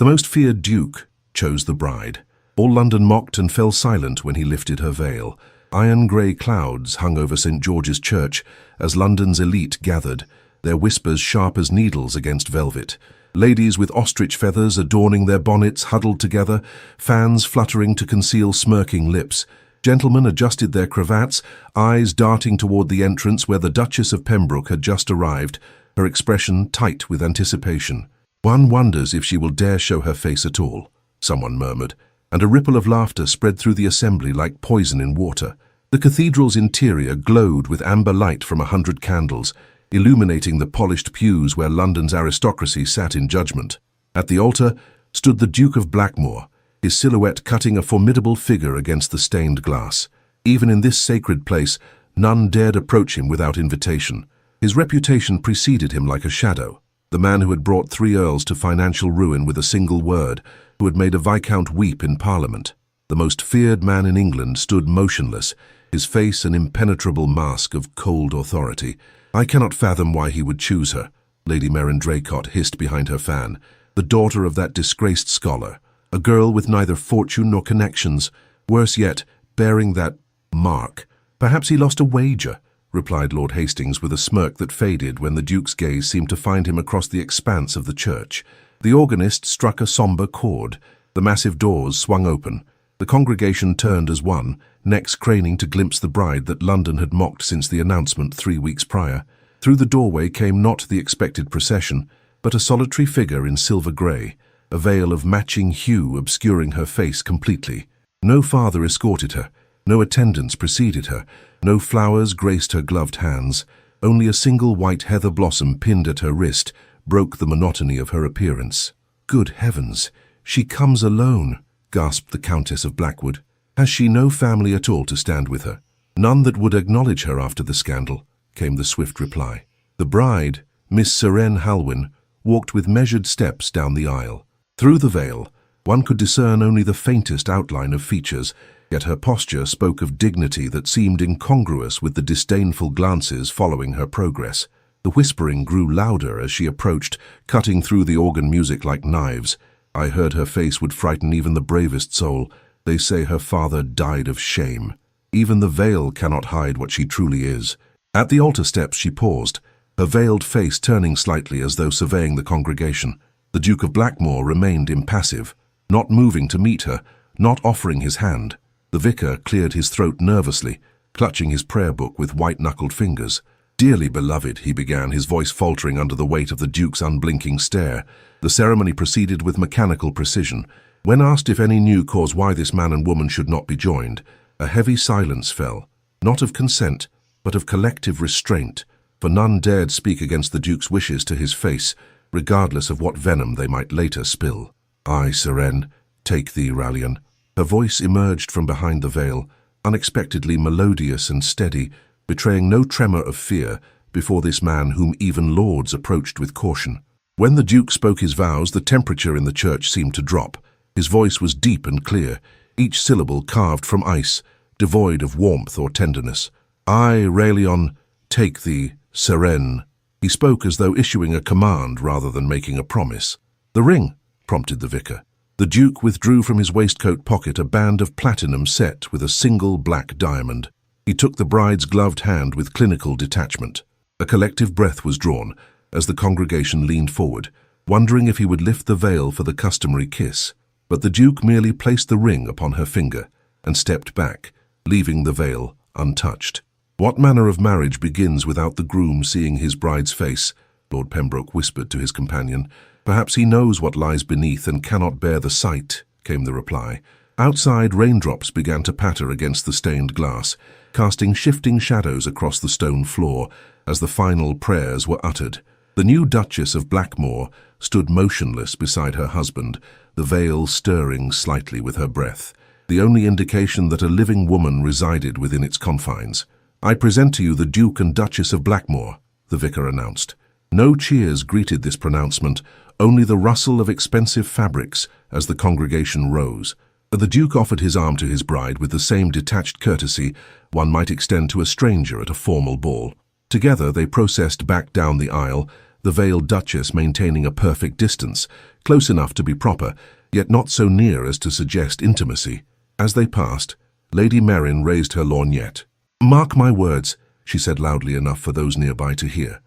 The most feared duke chose the bride. All London mocked and fell silent when he lifted her veil. Iron-grey clouds hung over St. George's Church as London's elite gathered, their whispers sharp as needles against velvet. Ladies with ostrich feathers adorning their bonnets huddled together, fans fluttering to conceal smirking lips. Gentlemen adjusted their cravats, eyes darting toward the entrance where the Duchess of Pembroke had just arrived, her expression tight with anticipation. "One wonders if she will dare show her face at all," someone murmured, and a ripple of laughter spread through the assembly like poison in water. The cathedral's interior glowed with amber light from 100 candles, illuminating the polished pews where London's aristocracy sat in judgment. At the altar stood the Duke of Blackmore, his silhouette cutting a formidable figure against the stained glass. Even in this sacred place, none dared approach him without invitation. His reputation preceded him like a shadow. The man who had brought 3 earls to financial ruin with a single word, who had made a viscount weep in Parliament. The most feared man in England stood motionless, his face an impenetrable mask of cold authority. "I cannot fathom why he would choose her," Lady Maren Draycott hissed behind her fan. "The daughter of that disgraced scholar, a girl with neither fortune nor connections, worse yet, bearing that mark. Perhaps he lost a wager," replied Lord Hastings with a smirk that faded when the Duke's gaze seemed to find him across the expanse of the church. The organist struck a sombre chord. The massive doors swung open. The congregation turned as one, necks craning to glimpse the bride that London had mocked since the announcement 3 weeks prior. Through the doorway came not the expected procession, but a solitary figure in silver grey, a veil of matching hue obscuring her face completely. No father escorted her, no attendants preceded her, no flowers graced her gloved hands. Only a single white heather blossom pinned at her wrist broke the monotony of her appearance. "Good heavens, she comes alone," gasped the Countess of Blackwood. "Has she no family at all to stand with her?" "None that would acknowledge her after the scandal," came the swift reply. The bride, Miss Serene Halwyn, walked with measured steps down the aisle. Through the veil, one could discern only the faintest outline of features, yet her posture spoke of dignity that seemed incongruous with the disdainful glances following her progress. The whispering grew louder as she approached, cutting through the organ music like knives. "I heard her face would frighten even the bravest soul. They say her father died of shame. Even the veil cannot hide what she truly is." At the altar steps she paused, her veiled face turning slightly as though surveying the congregation. The Duke of Blackmore remained impassive, not moving to meet her, not offering his hand. The vicar cleared his throat nervously, clutching his prayer book with white-knuckled fingers. "Dearly beloved," he began, his voice faltering under the weight of the Duke's unblinking stare. The ceremony proceeded with mechanical precision. When asked if any knew cause why this man and woman should not be joined, a heavy silence fell, not of consent, but of collective restraint, for none dared speak against the Duke's wishes to his face, regardless of what venom they might later spill. "I, Serene, take thee, Rallian." Her voice emerged from behind the veil, unexpectedly melodious and steady, betraying no tremor of fear before this man whom even lords approached with caution. When the Duke spoke his vows, the temperature in the church seemed to drop. His voice was deep and clear, each syllable carved from ice, devoid of warmth or tenderness. "I, Rallian, take thee, Serene." He spoke as though issuing a command rather than making a promise. "The ring," prompted the vicar. The Duke withdrew from his waistcoat pocket a band of platinum set with a single black diamond. He took the bride's gloved hand with clinical detachment. A collective breath was drawn as the congregation leaned forward, wondering if he would lift the veil for the customary kiss. But the Duke merely placed the ring upon her finger and stepped back, leaving the veil untouched. "What manner of marriage begins without the groom seeing his bride's face?" Lord Pembroke whispered to his companion. "Perhaps he knows what lies beneath and cannot bear the sight," came the reply. Outside, raindrops began to patter against the stained glass, casting shifting shadows across the stone floor as the final prayers were uttered. The new Duchess of Blackmore stood motionless beside her husband, the veil stirring slightly with her breath, the only indication that a living woman resided within its confines. "I present to you the Duke and Duchess of Blackmore," the vicar announced. No cheers greeted this pronouncement, only the rustle of expensive fabrics as the congregation rose. The Duke offered his arm to his bride with the same detached courtesy one might extend to a stranger at a formal ball. Together they processed back down the aisle, the veiled Duchess maintaining a perfect distance, close enough to be proper, yet not so near as to suggest intimacy. As they passed, Lady Merrin raised her lorgnette. "Mark my words," she said loudly enough for those nearby to hear.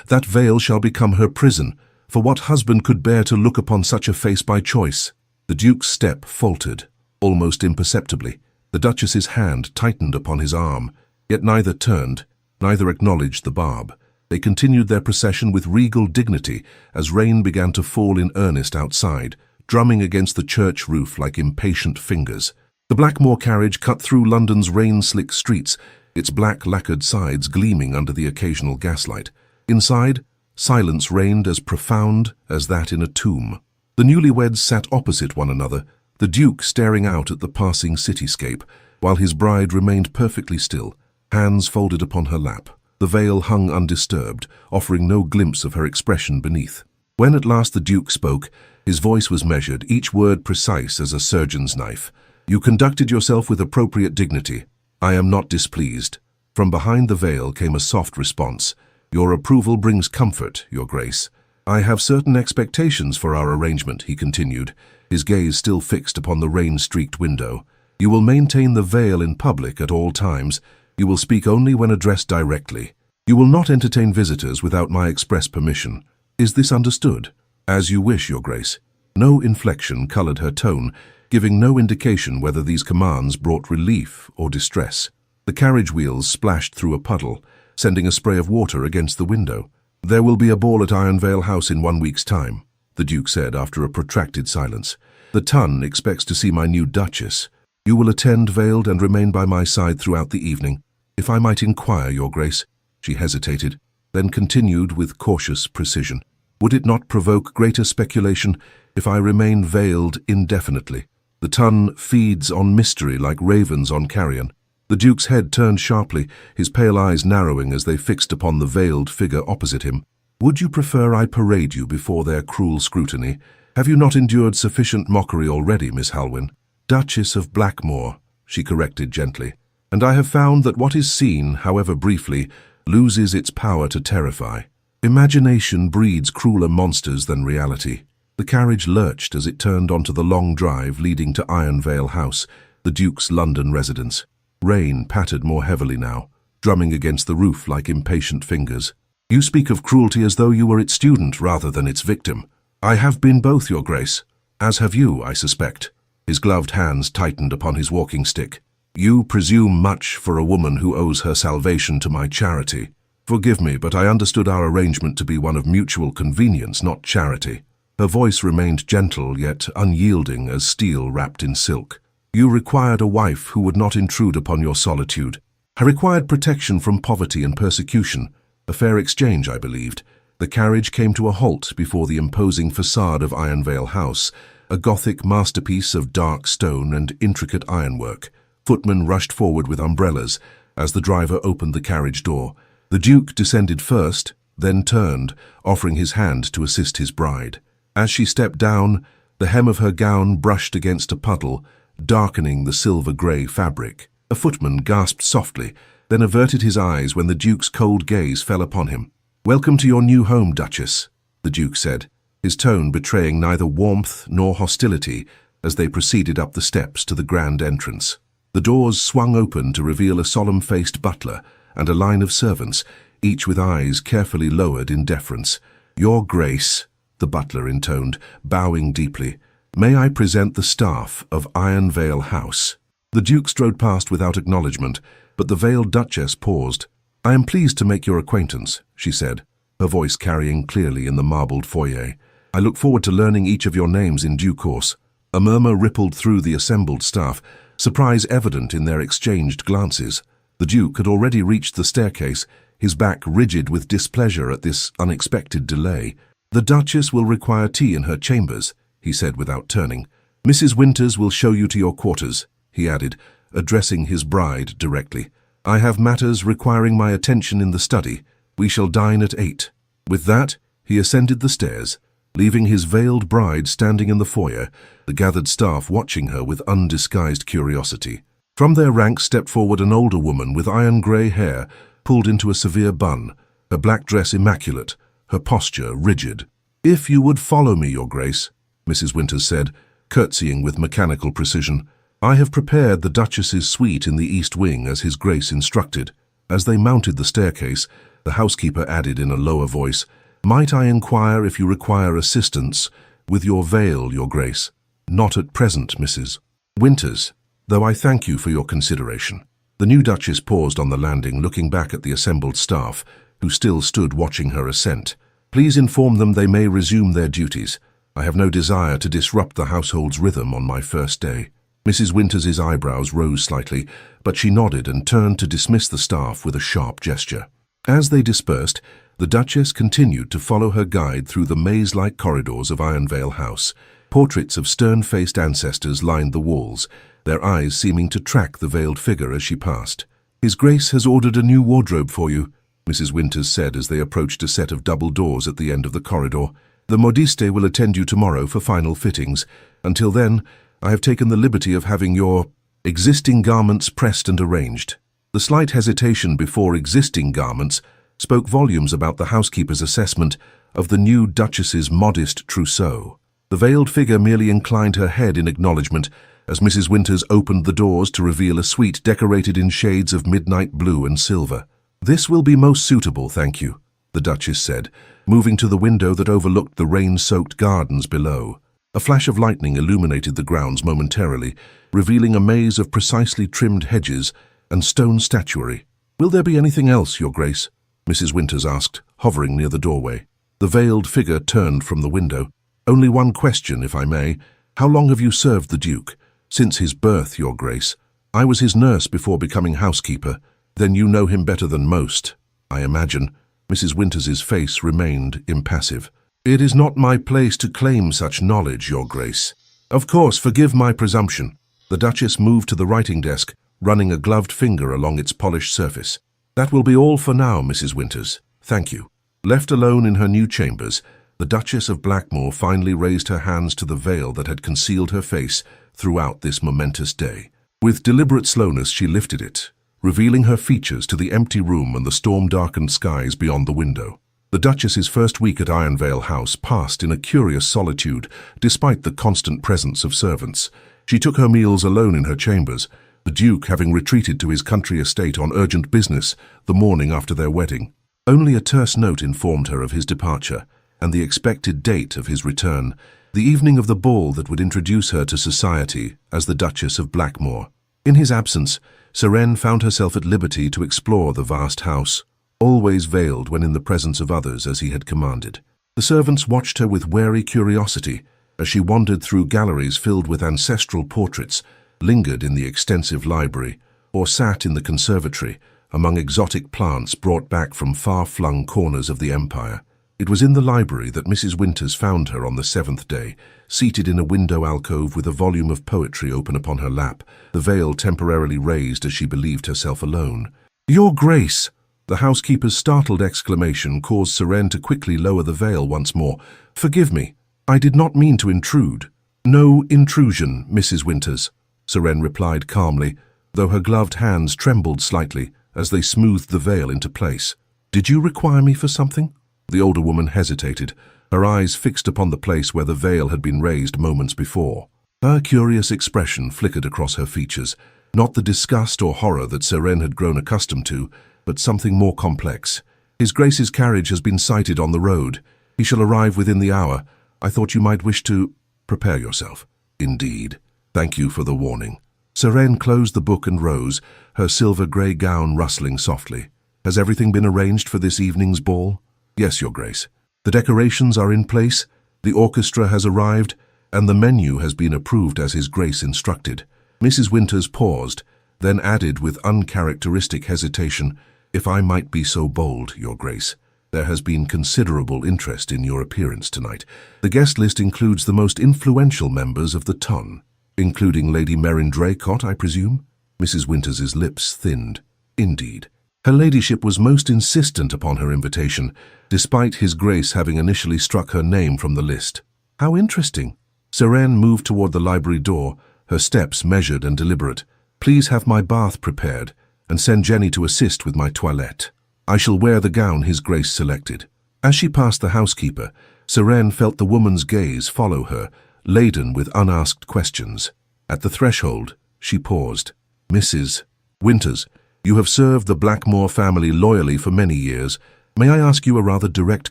"That veil shall become her prison, for what husband could bear to look upon such a face by choice?" The Duke's step faltered, almost imperceptibly. The Duchess's hand tightened upon his arm, yet neither turned, neither acknowledged the barb. They continued their procession with regal dignity as rain began to fall in earnest outside, drumming against the church roof like impatient fingers. The Blackmore carriage cut through London's rain-slick streets, its black lacquered sides gleaming under the occasional gaslight. Inside, silence reigned as profound as that in a tomb. The newlyweds sat opposite one another, the Duke staring out at the passing cityscape, while his bride remained perfectly still, hands folded upon her lap. The veil hung undisturbed, offering no glimpse of her expression beneath. When at last the Duke spoke, his voice was measured, each word precise as a surgeon's knife. "You conducted yourself with appropriate dignity. I am not displeased." From behind the veil came a soft response. "Your approval brings comfort, Your Grace. I have certain expectations for our arrangement," he continued, his gaze still fixed upon the rain-streaked window. "You will maintain the veil in public at all times. You will speak only when addressed directly. You will not entertain visitors without my express permission. Is this understood?" "As you wish, Your Grace." No inflection colored her tone, giving no indication whether these commands brought relief or distress. The carriage wheels splashed through a puddle, sending a spray of water against the window. "There will be a ball at Ironvale House in 1 week's time," the Duke said after a protracted silence. "The Ton expects to see my new Duchess. You will attend veiled and remain by my side throughout the evening. If I might inquire, Your Grace," she hesitated, then continued with cautious precision, "would it not provoke greater speculation if I remain veiled indefinitely? The Ton feeds on mystery like ravens on carrion." The Duke's head turned sharply, his pale eyes narrowing as they fixed upon the veiled figure opposite him. "Would you prefer I parade you before their cruel scrutiny? Have you not endured sufficient mockery already, Miss Halwyn?" "Duchess of Blackmore," she corrected gently. "And I have found that what is seen, however briefly, loses its power to terrify. Imagination breeds crueler monsters than reality." The carriage lurched as it turned onto the long drive leading to Ironvale House, the Duke's London residence. Rain pattered more heavily now, drumming against the roof like impatient fingers. "You speak of cruelty as though you were its student rather than its victim." "I have been both, Your Grace. As have you, I suspect." His gloved hands tightened upon his walking stick. "You presume much for a woman who owes her salvation to my charity. Forgive me, but I understood our arrangement to be one of mutual convenience, not charity." Her voice remained gentle yet unyielding as steel wrapped in silk. "You required a wife who would not intrude upon your solitude. I required protection from poverty and persecution. A fair exchange, I believed." The carriage came to a halt before the imposing facade of Ironvale House, a Gothic masterpiece of dark stone and intricate ironwork. Footmen rushed forward with umbrellas as the driver opened the carriage door. The Duke descended first, then turned, offering his hand to assist his bride. As she stepped down, the hem of her gown brushed against a puddle, darkening the silver-grey fabric. A footman gasped softly, then averted his eyes when the Duke's cold gaze fell upon him. "Welcome to your new home, Duchess," the Duke said, his tone betraying neither warmth nor hostility as they proceeded up the steps to the grand entrance. The doors swung open to reveal a solemn-faced butler and a line of servants, each with eyes carefully lowered in deference. "Your Grace," the butler intoned, bowing deeply, "may I present the staff of Ironvale House?" The Duke strode past without acknowledgement, but the veiled Duchess paused. "I am pleased to make your acquaintance," she said, her voice carrying clearly in the marbled foyer. "I look forward to learning each of your names in due course." A murmur rippled through the assembled staff, surprise evident in their exchanged glances. The Duke had already reached the staircase, his back rigid with displeasure at this unexpected delay. "The Duchess will require tea in her chambers," he said without turning. "Mrs. Winters will show you to your quarters," he added, addressing his bride directly. "I have matters requiring my attention in the study. We shall dine at 8. With that, he ascended the stairs, leaving his veiled bride standing in the foyer, the gathered staff watching her with undisguised curiosity. From their ranks stepped forward an older woman with iron-grey hair pulled into a severe bun, her black dress immaculate, her posture rigid. "If you would follow me, Your Grace," Mrs. Winters said, curtsying with mechanical precision. "I have prepared the Duchess's suite in the East Wing as His Grace instructed." As they mounted the staircase, the housekeeper added in a lower voice, "Might I inquire if you require assistance with your veil, Your Grace?" "Not at present, Mrs. Winters, though I thank you for your consideration." The new Duchess paused on the landing, looking back at the assembled staff, who still stood watching her ascent. "Please inform them they may resume their duties. I have no desire to disrupt the household's rhythm on my first day." Mrs. Winters's eyebrows rose slightly, but she nodded and turned to dismiss the staff with a sharp gesture. As they dispersed, the Duchess continued to follow her guide through the maze-like corridors of Ironvale House. Portraits of stern-faced ancestors lined the walls, their eyes seeming to track the veiled figure as she passed. "His Grace has ordered a new wardrobe for you," Mrs. Winters said as they approached a set of double doors at the end of the corridor. "The modiste will attend you tomorrow for final fittings. Until then, I have taken the liberty of having your existing garments pressed and arranged." The slight hesitation before existing garments spoke volumes about the housekeeper's assessment of the new Duchess's modest trousseau. The veiled figure merely inclined her head in acknowledgement as Mrs. Winters opened the doors to reveal a suite decorated in shades of midnight blue and silver. "This will be most suitable, thank you," the Duchess said, moving to the window that overlooked the rain-soaked gardens below. A flash of lightning illuminated the grounds momentarily, revealing a maze of precisely trimmed hedges and stone statuary. "Will there be anything else, Your Grace?" Mrs. Winters asked, hovering near the doorway. The veiled figure turned from the window. "Only one question, if I may. How long have you served the Duke?" "Since his birth, Your Grace. I was his nurse before becoming housekeeper. Then you know him better than most, I imagine." Mrs. Winters's face remained impassive. "It is not my place to claim such knowledge, Your Grace." "Of course, forgive my presumption." The Duchess moved to the writing desk, running a gloved finger along its polished surface. "That will be all for now, Mrs. Winters. Thank you." Left alone in her new chambers, the Duchess of Blackmore finally raised her hands to the veil that had concealed her face throughout this momentous day. With deliberate slowness, she lifted it, revealing her features to the empty room and the storm-darkened skies beyond the window. The Duchess's first week at Ironvale House passed in a curious solitude, despite the constant presence of servants. She took her meals alone in her chambers, the Duke having retreated to his country estate on urgent business the morning after their wedding. Only a terse note informed her of his departure and the expected date of his return, the evening of the ball that would introduce her to society as the Duchess of Blackmore. In his absence, Seren found herself at liberty to explore the vast house, always veiled when in the presence of others as he had commanded. The servants watched her with wary curiosity as she wandered through galleries filled with ancestral portraits, lingered in the extensive library, or sat in the conservatory among exotic plants brought back from far-flung corners of the empire. It was in the library that Mrs. Winters found her on the 7th day, seated in a window alcove with a volume of poetry open upon her lap, the veil temporarily raised as she believed herself alone. "Your Grace!" The housekeeper's startled exclamation caused Seren to quickly lower the veil once more. "Forgive me. I did not mean to intrude." "No intrusion, Mrs. Winters," Seren replied calmly, though her gloved hands trembled slightly as they smoothed the veil into place. "Did you require me for something?" The older woman hesitated, her eyes fixed upon the place where the veil had been raised moments before. Her curious expression flickered across her features, not the disgust or horror that Seren had grown accustomed to, but something more complex. "His Grace's carriage has been sighted on the road. He shall arrive within the hour. I thought you might wish to prepare yourself." "Indeed. Thank you for the warning." Seren closed the book and rose, her silver-grey gown rustling softly. "Has everything been arranged for this evening's ball?" "Yes, Your Grace. The decorations are in place, the orchestra has arrived, and the menu has been approved as His Grace instructed." Mrs. Winters paused, then added with uncharacteristic hesitation, "If I might be so bold, Your Grace, there has been considerable interest in your appearance tonight. The guest list includes the most influential members of the ton." "Including Lady Meryn Draycott, I presume?" Mrs. Winters's lips thinned. "Indeed. Her ladyship was most insistent upon her invitation, despite His Grace having initially struck her name from the list." "How interesting." Seren moved toward the library door, her steps measured and deliberate. "Please have my bath prepared, and send Jenny to assist with my toilette. I shall wear the gown His Grace selected." As she passed the housekeeper, Seren felt the woman's gaze follow her, laden with unasked questions. At the threshold, she paused. "Mrs. Winters, you have served the Blackmore family loyally for many years. May I ask you a rather direct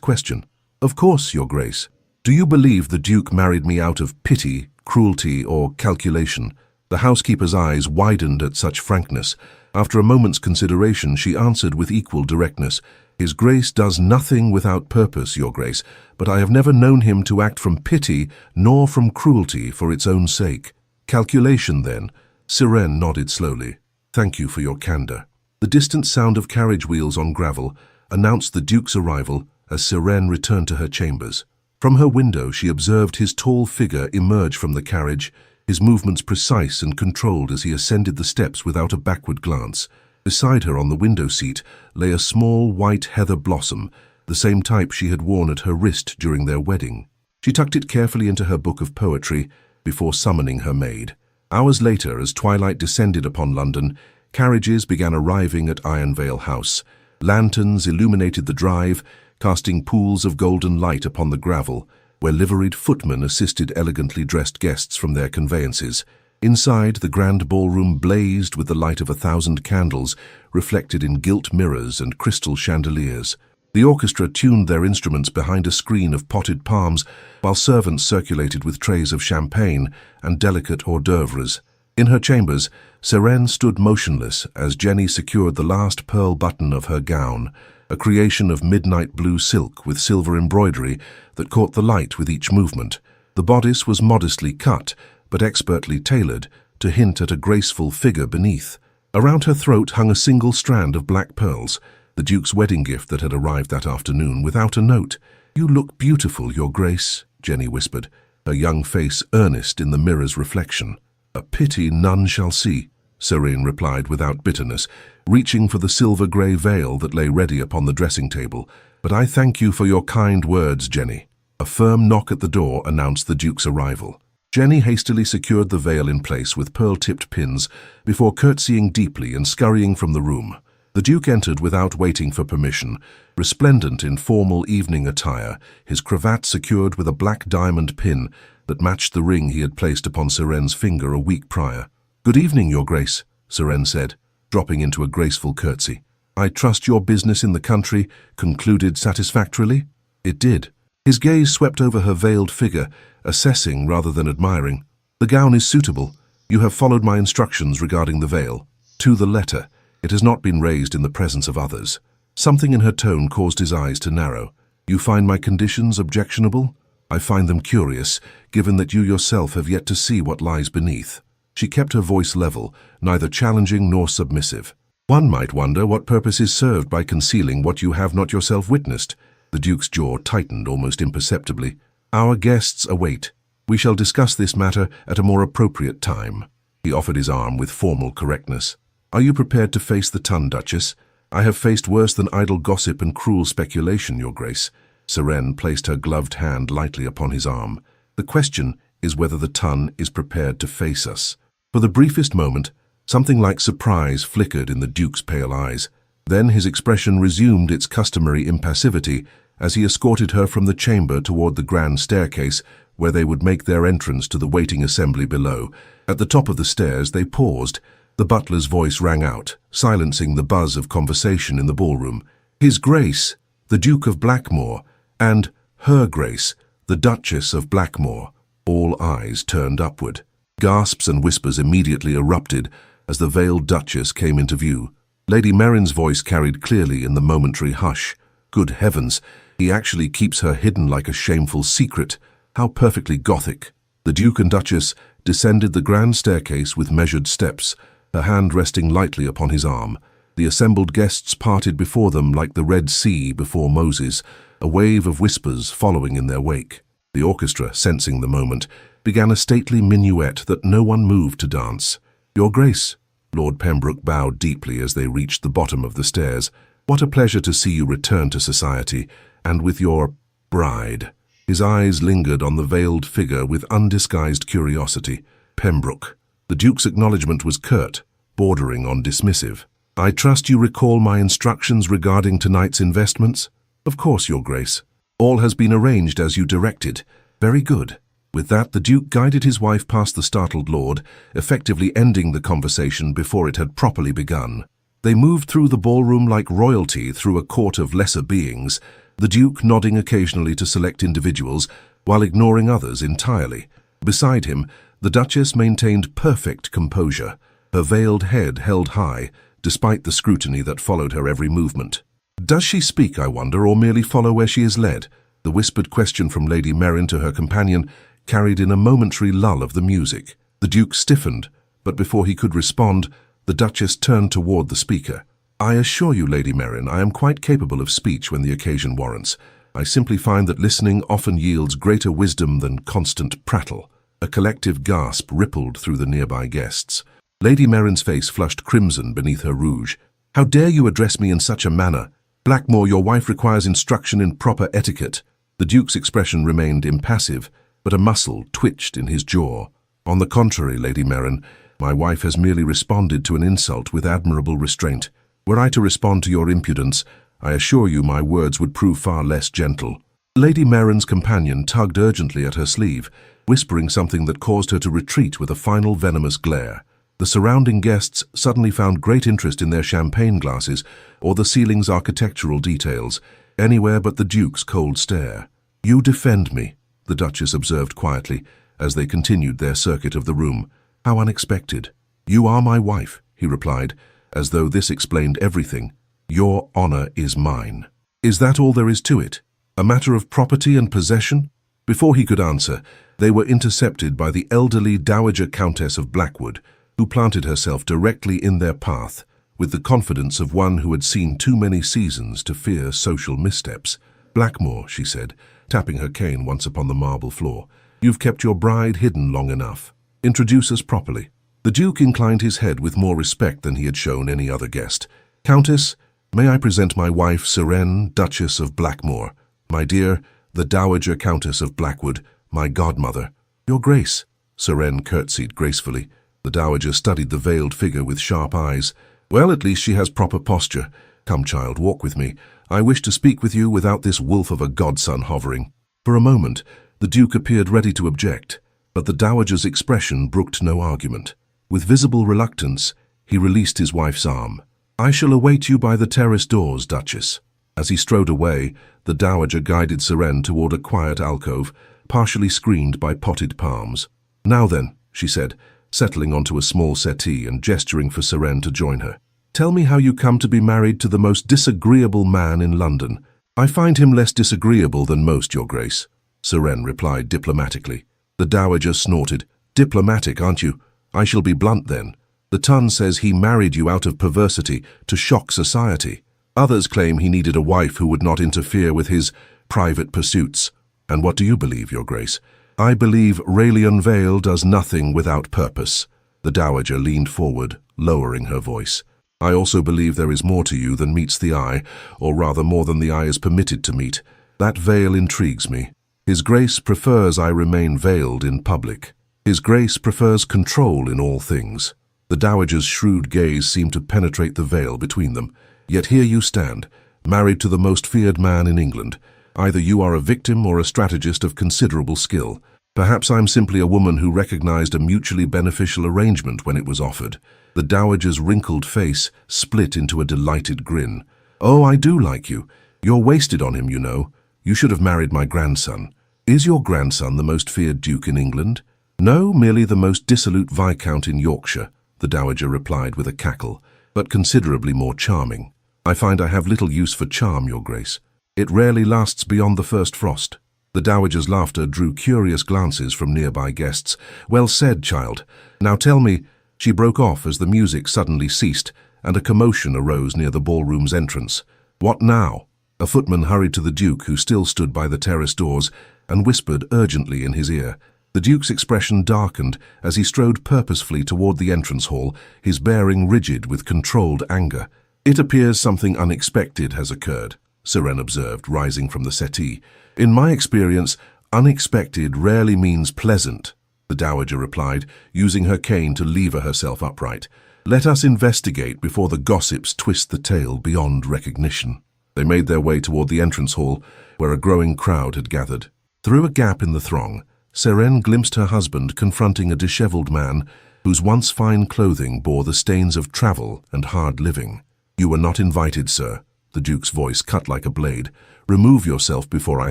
question?" "Of course, Your Grace." "Do you believe the Duke married me out of pity, cruelty, or calculation?" The housekeeper's eyes widened at such frankness. After a moment's consideration, she answered with equal directness, "His Grace does nothing without purpose, Your Grace, but I have never known him to act from pity nor from cruelty for its own sake." "Calculation, then?" Seren nodded slowly. "Thank you for your candor." The distant sound of carriage wheels on gravel announced the Duke's arrival as Seren returned to her chambers. From her window, she observed his tall figure emerge from the carriage, his movements precise and controlled as he ascended the steps without a backward glance. Beside her on the window seat lay a small white heather blossom, the same type she had worn at her wrist during their wedding. She tucked it carefully into her book of poetry before summoning her maid. Hours later, as twilight descended upon London, carriages began arriving at Ironvale House. Lanterns illuminated the drive, casting pools of golden light upon the gravel, where liveried footmen assisted elegantly dressed guests from their conveyances. Inside, the grand ballroom blazed with the light of 1,000 candles, reflected in gilt mirrors and crystal chandeliers. The orchestra tuned their instruments behind a screen of potted palms, while servants circulated with trays of champagne and delicate hors d'oeuvres. In her chambers, Seren stood motionless as Jenny secured the last pearl button of her gown, a creation of midnight blue silk with silver embroidery that caught the light with each movement. The bodice was modestly cut, but expertly tailored to hint at a graceful figure beneath. Around her throat hung a single strand of black pearls, the Duke's wedding gift that had arrived that afternoon without a note. "You look beautiful, Your Grace," Jenny whispered, her young face earnest in the mirror's reflection. "A pity none shall see," Seren replied without bitterness, reaching for the silver-grey veil that lay ready upon the dressing table. "But I thank you for your kind words, Jenny." A firm knock at the door announced the Duke's arrival. Jenny hastily secured the veil in place with pearl-tipped pins before curtsying deeply and scurrying from the room. The Duke entered without waiting for permission, resplendent in formal evening attire, his cravat secured with a black diamond pin that matched the ring he had placed upon Seren's finger a week prior. "Good evening, Your Grace," Seren said, dropping into a graceful curtsy. "I trust your business in the country concluded satisfactorily?" It did. His gaze swept over her veiled figure, assessing rather than admiring. "The gown is suitable. You have followed my instructions regarding the veil. To the letter. It has not been raised in the presence of others." Something in her tone caused his eyes to narrow. "You find my conditions objectionable?" "I find them curious, given that you yourself have yet to see what lies beneath." She kept her voice level, neither challenging nor submissive. "One might wonder what purpose is served by concealing what you have not yourself witnessed." The Duke's jaw tightened almost imperceptibly. "Our guests await. We shall discuss this matter at a more appropriate time." He offered his arm with formal correctness. "Are you prepared to face the ton, Duchess? I have faced worse than idle gossip and cruel speculation, Your Grace." Seren placed her gloved hand lightly upon his arm. "The question is whether the ton is prepared to face us." For the briefest moment, something like surprise flickered in the Duke's pale eyes. Then his expression resumed its customary impassivity as he escorted her from the chamber toward the grand staircase, where they would make their entrance to the waiting assembly below. At the top of the stairs they paused. The butler's voice rang out, silencing the buzz of conversation in the ballroom. "His Grace, the Duke of Blackmore, and Her Grace, the Duchess of Blackmore." All eyes turned upward. Gasps and whispers immediately erupted as the veiled Duchess came into view. Lady Merrin's voice carried clearly in the momentary hush. "Good heavens, he actually keeps her hidden like a shameful secret. How perfectly Gothic." The Duke and Duchess descended the grand staircase with measured steps, her hand resting lightly upon his arm. The assembled guests parted before them like the Red Sea before Moses, a wave of whispers following in their wake. The orchestra, sensing the moment, began a stately minuet that no one moved to dance. "Your Grace," Lord Pembroke bowed deeply as they reached the bottom of the stairs. "What a pleasure to see you return to society, and with your bride." His eyes lingered on the veiled figure with undisguised curiosity. "Pembroke." The Duke's acknowledgement was curt, bordering on dismissive. "I trust you recall my instructions regarding tonight's investments?" "Of course, Your Grace. All has been arranged as you directed. Very good." With that, the Duke guided his wife past the startled lord, effectively ending the conversation before it had properly begun. They moved through the ballroom like royalty through a court of lesser beings, the Duke nodding occasionally to select individuals while ignoring others entirely. Beside him, the Duchess maintained perfect composure, her veiled head held high, despite the scrutiny that followed her every movement. "Does she speak, I wonder, or merely follow where she is led?" The whispered question from Lady Merrin to her companion carried in a momentary lull of the music. The Duke stiffened, but before he could respond, the Duchess turned toward the speaker. "I assure you, Lady Merrin, I am quite capable of speech when the occasion warrants. I simply find that listening often yields greater wisdom than constant prattle." A collective gasp rippled through the nearby guests. Lady Merrin's face flushed crimson beneath her rouge. "How dare you address me in such a manner? Blackmore, your wife requires instruction in proper etiquette." The Duke's expression remained impassive, but a muscle twitched in his jaw. "On the contrary, Lady Merrin, my wife has merely responded to an insult with admirable restraint. Were I to respond to your impudence, I assure you my words would prove far less gentle." Lady Merrin's companion tugged urgently at her sleeve, whispering something that caused her to retreat with a final venomous glare. The surrounding guests suddenly found great interest in their champagne glasses or the ceiling's architectural details, anywhere but the Duke's cold stare. "You defend me," the Duchess observed quietly, as they continued their circuit of the room. "How unexpected." "You are my wife," he replied, as though this explained everything. "Your honor is mine." "Is that all there is to it? A matter of property and possession?" Before he could answer, they were intercepted by the elderly Dowager Countess of Blackwood, who planted herself directly in their path, with the confidence of one who had seen too many seasons to fear social missteps. "Blackmore," she said, tapping her cane once upon the marble floor, "you've kept your bride hidden long enough. Introduce us properly." The Duke inclined his head with more respect than he had shown any other guest. "Countess, may I present my wife, Sirene, Duchess of Blackmore. My dear, the Dowager Countess of Blackwood, my godmother." "Your Grace." Sirene curtsied gracefully. The Dowager studied the veiled figure with sharp eyes. "Well, at least she has proper posture. Come, child, walk with me. I wish to speak with you without this wolf of a godson hovering." For a moment, the Duke appeared ready to object, but the Dowager's expression brooked no argument. With visible reluctance, he released his wife's arm. "I shall await you by the terrace doors, Duchess." As he strode away, the Dowager guided Sirene toward a quiet alcove, partially screened by potted palms. "Now then," she said, settling onto a small settee and gesturing for Sirene to join her. "Tell me how you come to be married to the most disagreeable man in London." "I find him less disagreeable than most, Your Grace," Sirene replied diplomatically. The Dowager snorted. "Diplomatic, aren't you? I shall be blunt then. The Tun says he married you out of perversity to shock society. Others claim he needed a wife who would not interfere with his private pursuits. And what do you believe, Your Grace?" "I believe Raelian Vale does nothing without purpose." The Dowager leaned forward, lowering her voice. "I also believe there is more to you than meets the eye, or rather more than the eye is permitted to meet. That veil intrigues me. His Grace prefers I remain veiled in public. His Grace prefers control in all things." The Dowager's shrewd gaze seemed to penetrate the veil between them. "Yet here you stand, married to the most feared man in England. Either you are a victim or a strategist of considerable skill. Perhaps I'm simply a woman who recognized a mutually beneficial arrangement when it was offered." The Dowager's wrinkled face split into a delighted grin. "Oh, I do like you. You're wasted on him, you know. You should have married my grandson." "Is your grandson the most feared duke in England?" "No, merely the most dissolute viscount in Yorkshire," the Dowager replied with a cackle, "but considerably more charming." "I find I have little use for charm, Your Grace. It rarely lasts beyond the first frost." The Dowager's laughter drew curious glances from nearby guests. "Well said, child. Now tell me—" She broke off as the music suddenly ceased, and a commotion arose near the ballroom's entrance. "What now?" A footman hurried to the Duke, who still stood by the terrace doors, and whispered urgently in his ear. The Duke's expression darkened as he strode purposefully toward the entrance hall, his bearing rigid with controlled anger. "It appears something unexpected has occurred," Sirene observed, rising from the settee. "In my experience, unexpected rarely means pleasant," the Dowager replied, using her cane to lever herself upright. "Let us investigate before the gossips twist the tale beyond recognition." They made their way toward the entrance hall, where a growing crowd had gathered. Through a gap in the throng, Seren glimpsed her husband confronting a disheveled man whose once fine clothing bore the stains of travel and hard living. "You were not invited, sir," the Duke's voice cut like a blade. "Remove yourself before I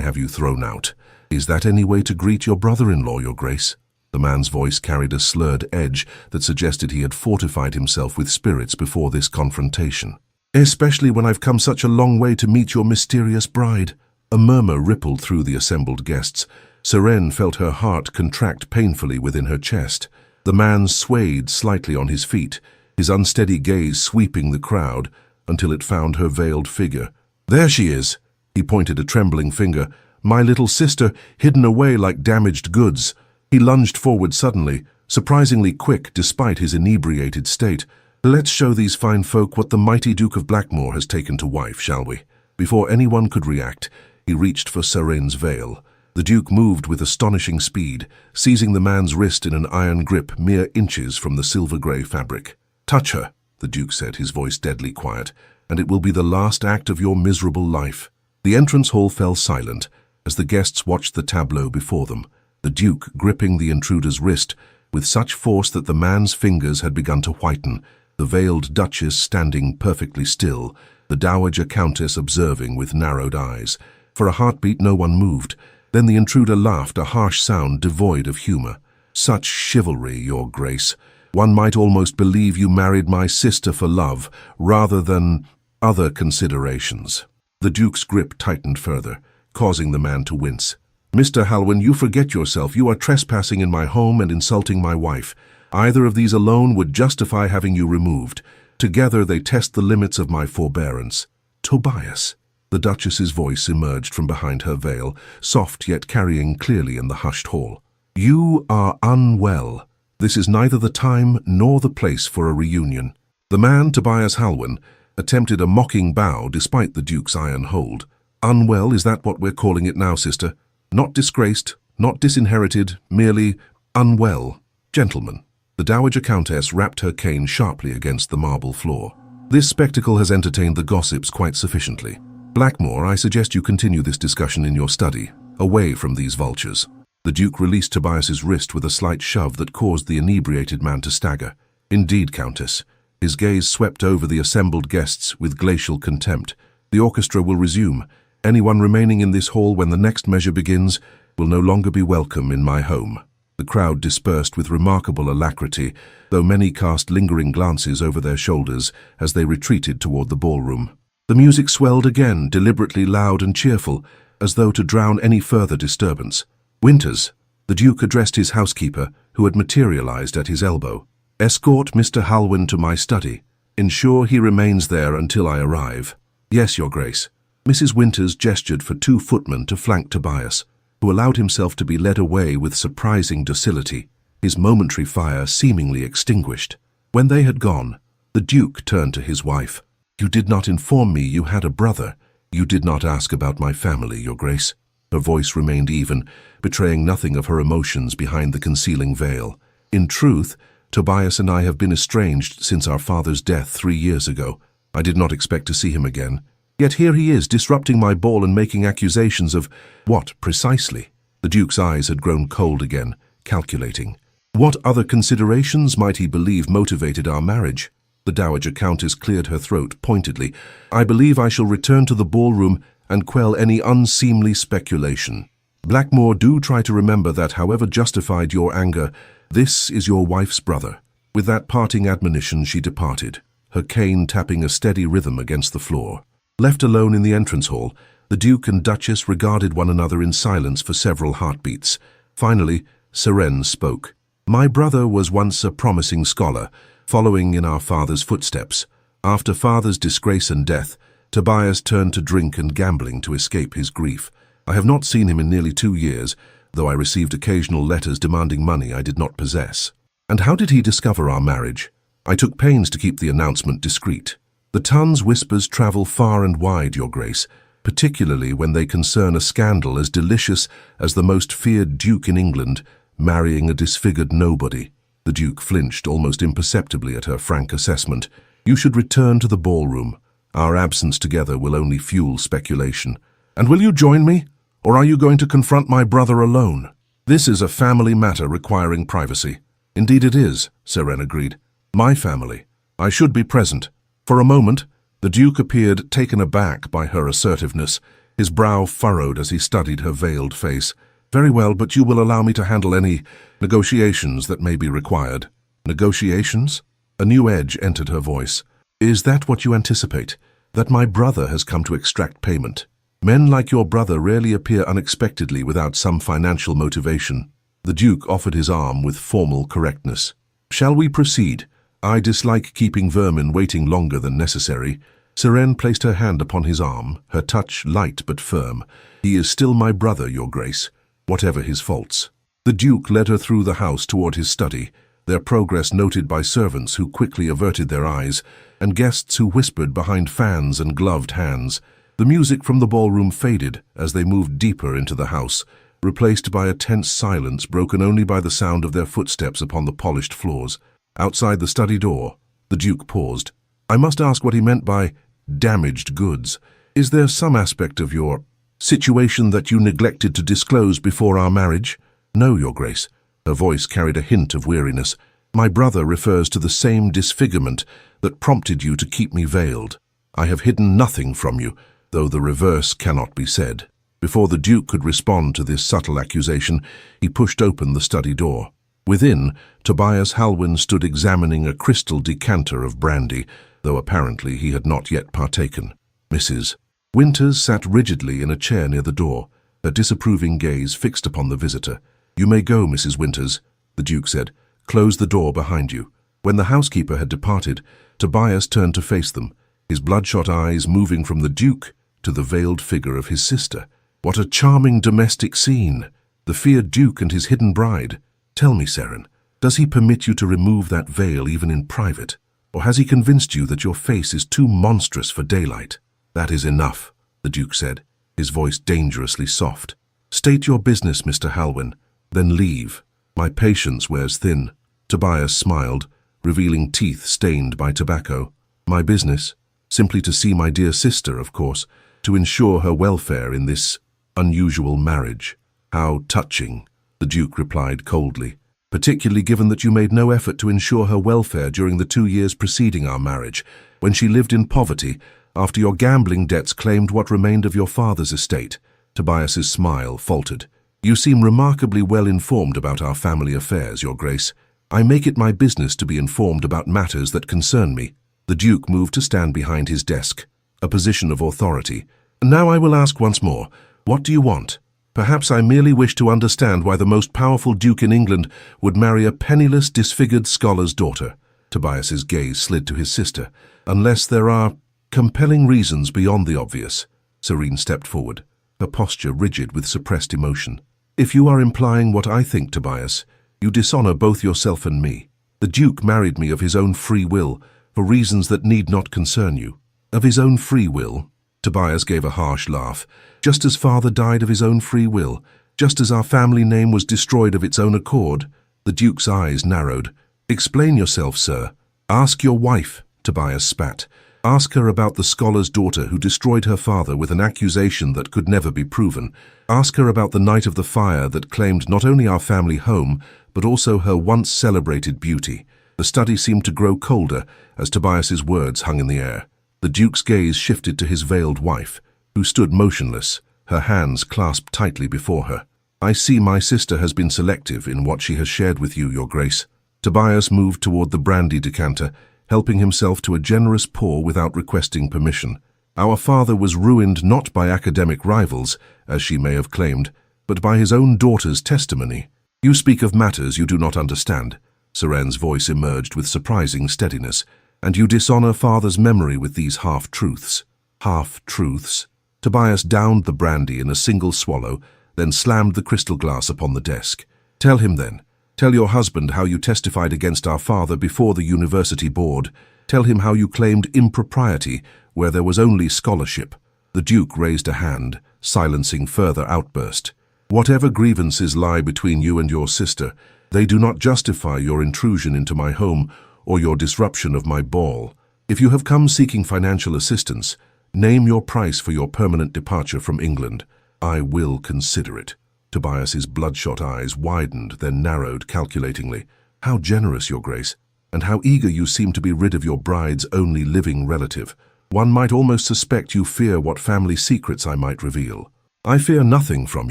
have you thrown out. Is that any way to greet your brother-in-law, Your Grace?" The man's voice carried a slurred edge that suggested he had fortified himself with spirits before this confrontation. "Especially when I've come such a long way to meet your mysterious bride." A murmur rippled through the assembled guests. Seren felt her heart contract painfully within her chest. The man swayed slightly on his feet, his unsteady gaze sweeping the crowd until it found her veiled figure. "There she is!" He pointed a trembling finger. "My little sister, hidden away like damaged goods." He lunged forward suddenly, surprisingly quick despite his inebriated state. "Let's show these fine folk what the mighty Duke of Blackmore has taken to wife, shall we?" Before anyone could react, he reached for Seren's veil. The Duke moved with astonishing speed, seizing the man's wrist in an iron grip mere inches from the silver-grey fabric. "Touch her," the Duke said, his voice deadly quiet, "and it will be the last act of your miserable life." The entrance hall fell silent as the guests watched the tableau before them, the Duke gripping the intruder's wrist with such force that the man's fingers had begun to whiten, the veiled Duchess standing perfectly still, the Dowager Countess observing with narrowed eyes. For a heartbeat no one moved. Then the intruder laughed, a harsh sound devoid of humor. "Such chivalry, Your Grace. One might almost believe you married my sister for love, rather than other considerations." The Duke's grip tightened further, causing the man to wince. "Mr. Halwyn, you forget yourself. You are trespassing in my home and insulting my wife. Either of these alone would justify having you removed. Together they test the limits of my forbearance." "Tobias." The Duchess's voice emerged from behind her veil, soft yet carrying clearly in the hushed hall. "You are unwell. This is neither the time nor the place for a reunion." The man, Tobias Halwyn, attempted a mocking bow despite the Duke's iron hold. "Unwell, is that what we're calling it now, sister? Not disgraced, not disinherited, merely unwell. Gentlemen." The Dowager Countess rapped her cane sharply against the marble floor. "This spectacle has entertained the gossips quite sufficiently. Blackmore, I suggest you continue this discussion in your study, away from these vultures." The Duke released Tobias's wrist with a slight shove that caused the inebriated man to stagger. "Indeed, Countess." His gaze swept over the assembled guests with glacial contempt. "The orchestra will resume. Anyone remaining in this hall when the next measure begins will no longer be welcome in my home." The crowd dispersed with remarkable alacrity, though many cast lingering glances over their shoulders as they retreated toward the ballroom. The music swelled again, deliberately loud and cheerful, as though to drown any further disturbance. "Winters," the Duke addressed his housekeeper, who had materialized at his elbow. "Escort Mr. Halwyn to my study. Ensure he remains there until I arrive." "Yes, Your Grace." Mrs. Winters gestured for 2 footmen to flank Tobias, who allowed himself to be led away with surprising docility, his momentary fire seemingly extinguished. When they had gone, the Duke turned to his wife. "You did not inform me you had a brother. You did not ask about my family, Your Grace." Her voice remained even, betraying nothing of her emotions behind the concealing veil. "In truth, Tobias and I have been estranged since our father's death 3 years ago. I did not expect to see him again. Yet here he is, disrupting my ball and making accusations of what, precisely?" The Duke's eyes had grown cold again, calculating. "What other considerations might he believe motivated our marriage?" The Dowager Countess cleared her throat pointedly. "I believe I shall return to the ballroom and quell any unseemly speculation. Blackmore, do try to remember that however justified your anger, this is your wife's brother." With that parting admonition she departed, her cane tapping a steady rhythm against the floor. Left alone in the entrance hall, the Duke and Duchess regarded one another in silence for several heartbeats. Finally, Seren spoke. "My brother was once a promising scholar, following in our father's footsteps. After father's disgrace and death, Tobias turned to drink and gambling to escape his grief. I have not seen him in nearly 2 years, though I received occasional letters demanding money I did not possess." "And how did he discover our marriage?" "I took pains to keep the announcement discreet. The tongue's whispers travel far and wide, Your Grace, particularly when they concern a scandal as delicious as the most feared duke in England marrying a disfigured nobody." The Duke flinched almost imperceptibly at her frank assessment. "You should return to the ballroom. Our absence together will only fuel speculation. And will you join me? Or are you going to confront my brother alone? This is a family matter requiring privacy. Indeed it is, Seren agreed. My family. I should be present. For a moment, the Duke appeared taken aback by her assertiveness. His brow furrowed as he studied her veiled face. Very well, but you will allow me to handle any negotiations that may be required. Negotiations? A new edge entered her voice. Is that what you anticipate? That my brother has come to extract payment? Men like your brother rarely appear unexpectedly without some financial motivation. The Duke offered his arm with formal correctness. Shall we proceed? I dislike keeping vermin waiting longer than necessary. Seren placed her hand upon his arm, her touch light but firm. He is still my brother, your grace, whatever his faults. The Duke led her through the house toward his study, their progress noted by servants who quickly averted their eyes, and guests who whispered behind fans and gloved hands. The music from the ballroom faded as they moved deeper into the house, replaced by a tense silence broken only by the sound of their footsteps upon the polished floors. Outside the study door, the Duke paused. I must ask what he meant by damaged goods. Is there some aspect of your situation that you neglected to disclose before our marriage? No, your grace. Her voice carried a hint of weariness. My brother refers to the same disfigurement that prompted you to keep me veiled. I have hidden nothing from you, though the reverse cannot be said. Before the Duke could respond to this subtle accusation, he pushed open the study door. Within, Tobias Halwyn stood examining a crystal decanter of brandy, though apparently he had not yet partaken. Mrs. Winters sat rigidly in a chair near the door, her disapproving gaze fixed upon the visitor. You may go, Mrs. Winters, the Duke said. Close the door behind you. When the housekeeper had departed, Tobias turned to face them, his bloodshot eyes moving from the Duke to the veiled figure of his sister. What a charming domestic scene! The feared Duke and his hidden bride. Tell me, Seren, does he permit you to remove that veil even in private? Or has he convinced you that your face is too monstrous for daylight? That is enough, the Duke said, his voice dangerously soft. State your business, Mr. Halwyn, then leave. My patience wears thin. Tobias smiled, revealing teeth stained by tobacco. My business? Simply to see my dear sister, of course, to ensure her welfare in this unusual marriage. How touching, the Duke replied coldly, particularly given that you made no effort to ensure her welfare during the 2 years preceding our marriage, when she lived in poverty, after your gambling debts claimed what remained of your father's estate. Tobias's smile faltered. You seem remarkably well informed about our family affairs, your grace. I make it my business to be informed about matters that concern me. The Duke moved to stand behind his desk, a position of authority. Now I will ask once more, what do you want? Perhaps I merely wish to understand why the most powerful duke in England would marry a penniless, disfigured scholar's daughter. Tobias's gaze slid to his sister. Unless there are compelling reasons beyond the obvious. Serene stepped forward, her posture rigid with suppressed emotion. If you are implying what I think, Tobias, you dishonor both yourself and me. The Duke married me of his own free will, for reasons that need not concern you. Of his own free will? Tobias gave a harsh laugh. Just as father died of his own free will, just as our family name was destroyed of its own accord. The Duke's eyes narrowed. Explain yourself, sir. Ask your wife, Tobias spat. Ask her about the scholar's daughter who destroyed her father with an accusation that could never be proven. Ask her about the night of the fire that claimed not only our family home, but also her once celebrated beauty. The study seemed to grow colder as Tobias's words hung in the air. The Duke's gaze shifted to his veiled wife, who stood motionless, her hands clasped tightly before her. I see my sister has been selective in what she has shared with you, your grace. Tobias moved toward the brandy decanter, helping himself to a generous pour without requesting permission. Our father was ruined not by academic rivals, as she may have claimed, but by his own daughter's testimony. You speak of matters you do not understand. Seren's voice emerged with surprising steadiness. And you dishonor father's memory with these half-truths. Half-truths? Tobias downed the brandy in a single swallow, then slammed the crystal glass upon the desk. Tell him then. Tell your husband how you testified against our father before the university board. Tell him how you claimed impropriety where there was only scholarship. The Duke raised a hand, silencing further outburst. Whatever grievances lie between you and your sister, they do not justify your intrusion into my home or your disruption of my ball. If you have come seeking financial assistance, name your price for your permanent departure from England. I will consider it. Tobias's bloodshot eyes widened, then narrowed calculatingly. How generous, Your Grace, and how eager you seem to be rid of your bride's only living relative. One might almost suspect you fear what family secrets I might reveal. I fear nothing from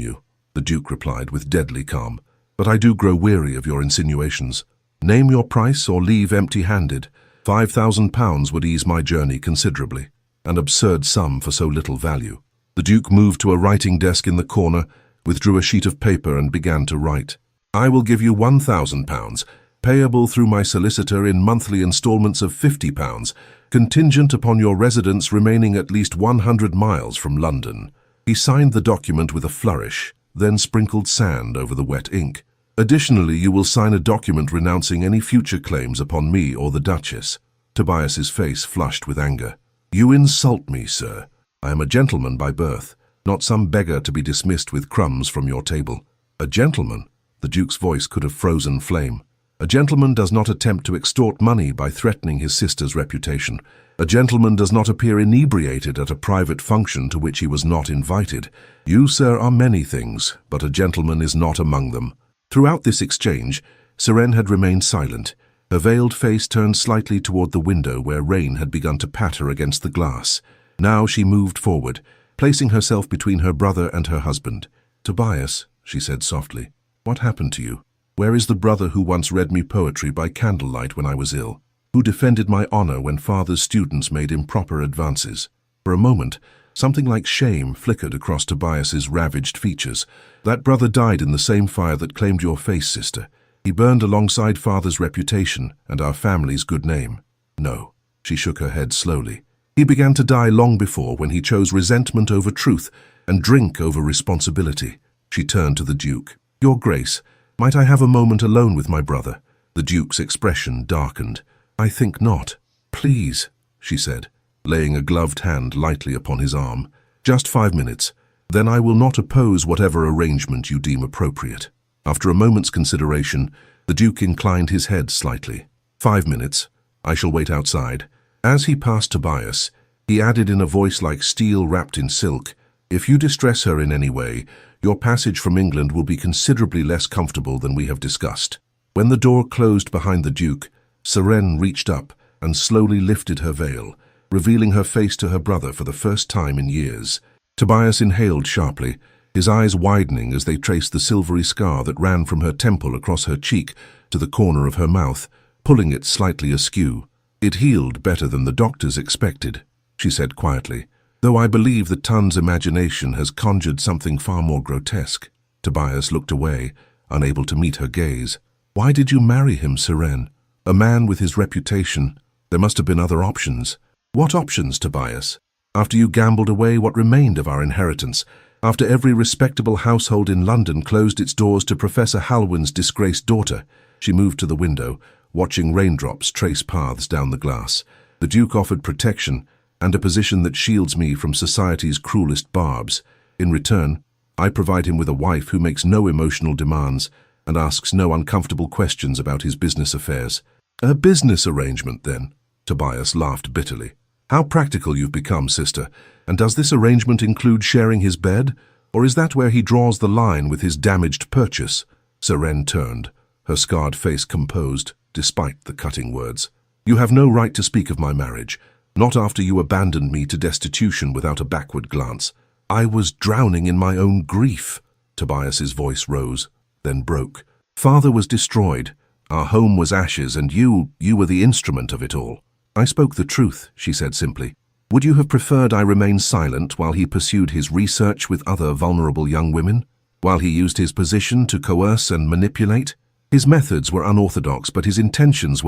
you, the Duke replied with deadly calm, but I do grow weary of your insinuations. Name your price or leave empty-handed. £5,000 would ease my journey considerably, an absurd sum for so little value. The Duke moved to a writing desk in the corner, withdrew a sheet of paper and began to write. I will give you £1,000, payable through my solicitor in monthly instalments of £50, contingent upon your residence remaining at least 100 miles from London. He signed the document with a flourish, then sprinkled sand over the wet ink. Additionally, you will sign a document renouncing any future claims upon me or the Duchess. Tobias's face flushed with anger. You insult me, sir. I am a gentleman by birth, not some beggar to be dismissed with crumbs from your table. A gentleman? The Duke's voice could have frozen flame. A gentleman does not attempt to extort money by threatening his sister's reputation. A gentleman does not appear inebriated at a private function to which he was not invited. You, sir, are many things, but a gentleman is not among them. Throughout this exchange, Seren had remained silent, her veiled face turned slightly toward the window where rain had begun to patter against the glass. Now she moved forward, placing herself between her brother and her husband. Tobias, she said softly, what happened to you? Where is the brother who once read me poetry by candlelight when I was ill? Who defended my honor when father's students made improper advances? For a moment, something like shame flickered across Tobias's ravaged features. That brother died in the same fire that claimed your face, sister. He burned alongside father's reputation and our family's good name. No, she shook her head slowly. He began to die long before when he chose resentment over truth and drink over responsibility. She turned to the Duke. Your Grace, might I have a moment alone with my brother? The Duke's expression darkened. I think not. Please, she said, laying a gloved hand lightly upon his arm. Just 5 minutes. Then I will not oppose whatever arrangement you deem appropriate. After a moment's consideration, the Duke inclined his head slightly. 5 minutes. I shall wait outside. As he passed Tobias, he added in a voice like steel wrapped in silk, If you distress her in any way, your passage from England will be considerably less comfortable than we have discussed. When the door closed behind the Duke, Seren reached up and slowly lifted her veil, revealing her face to her brother for the first time in years. Tobias inhaled sharply, his eyes widening as they traced the silvery scar that ran from her temple across her cheek to the corner of her mouth, pulling it slightly askew. It healed better than the doctors expected, she said quietly, though I believe that Tun's imagination has conjured something far more grotesque. Tobias looked away, unable to meet her gaze. Why did you marry him, Seren? A man with his reputation. There must have been other options. What options, Tobias? After you gambled away what remained of our inheritance, after every respectable household in London closed its doors to Professor Halwyn's disgraced daughter, she moved to the window, watching raindrops trace paths down the glass. The Duke offered protection and a position that shields me from society's cruelest barbs. In return, I provide him with a wife who makes no emotional demands and asks no uncomfortable questions about his business affairs. A business arrangement, then? Tobias laughed bitterly. How practical you've become, sister. And does this arrangement include sharing his bed? Or is that where he draws the line with his damaged purchase? Seren turned, her scarred face composed, despite the cutting words. You have no right to speak of my marriage, not after you abandoned me to destitution without a backward glance. I was drowning in my own grief. Tobias's voice rose, then broke. Father was destroyed. Our home was ashes, and you were the instrument of it all. I spoke the truth, she said simply. Would you have preferred I remain silent while he pursued his research with other vulnerable young women? While he used his position to coerce and manipulate? His methods were unorthodox, but his intentions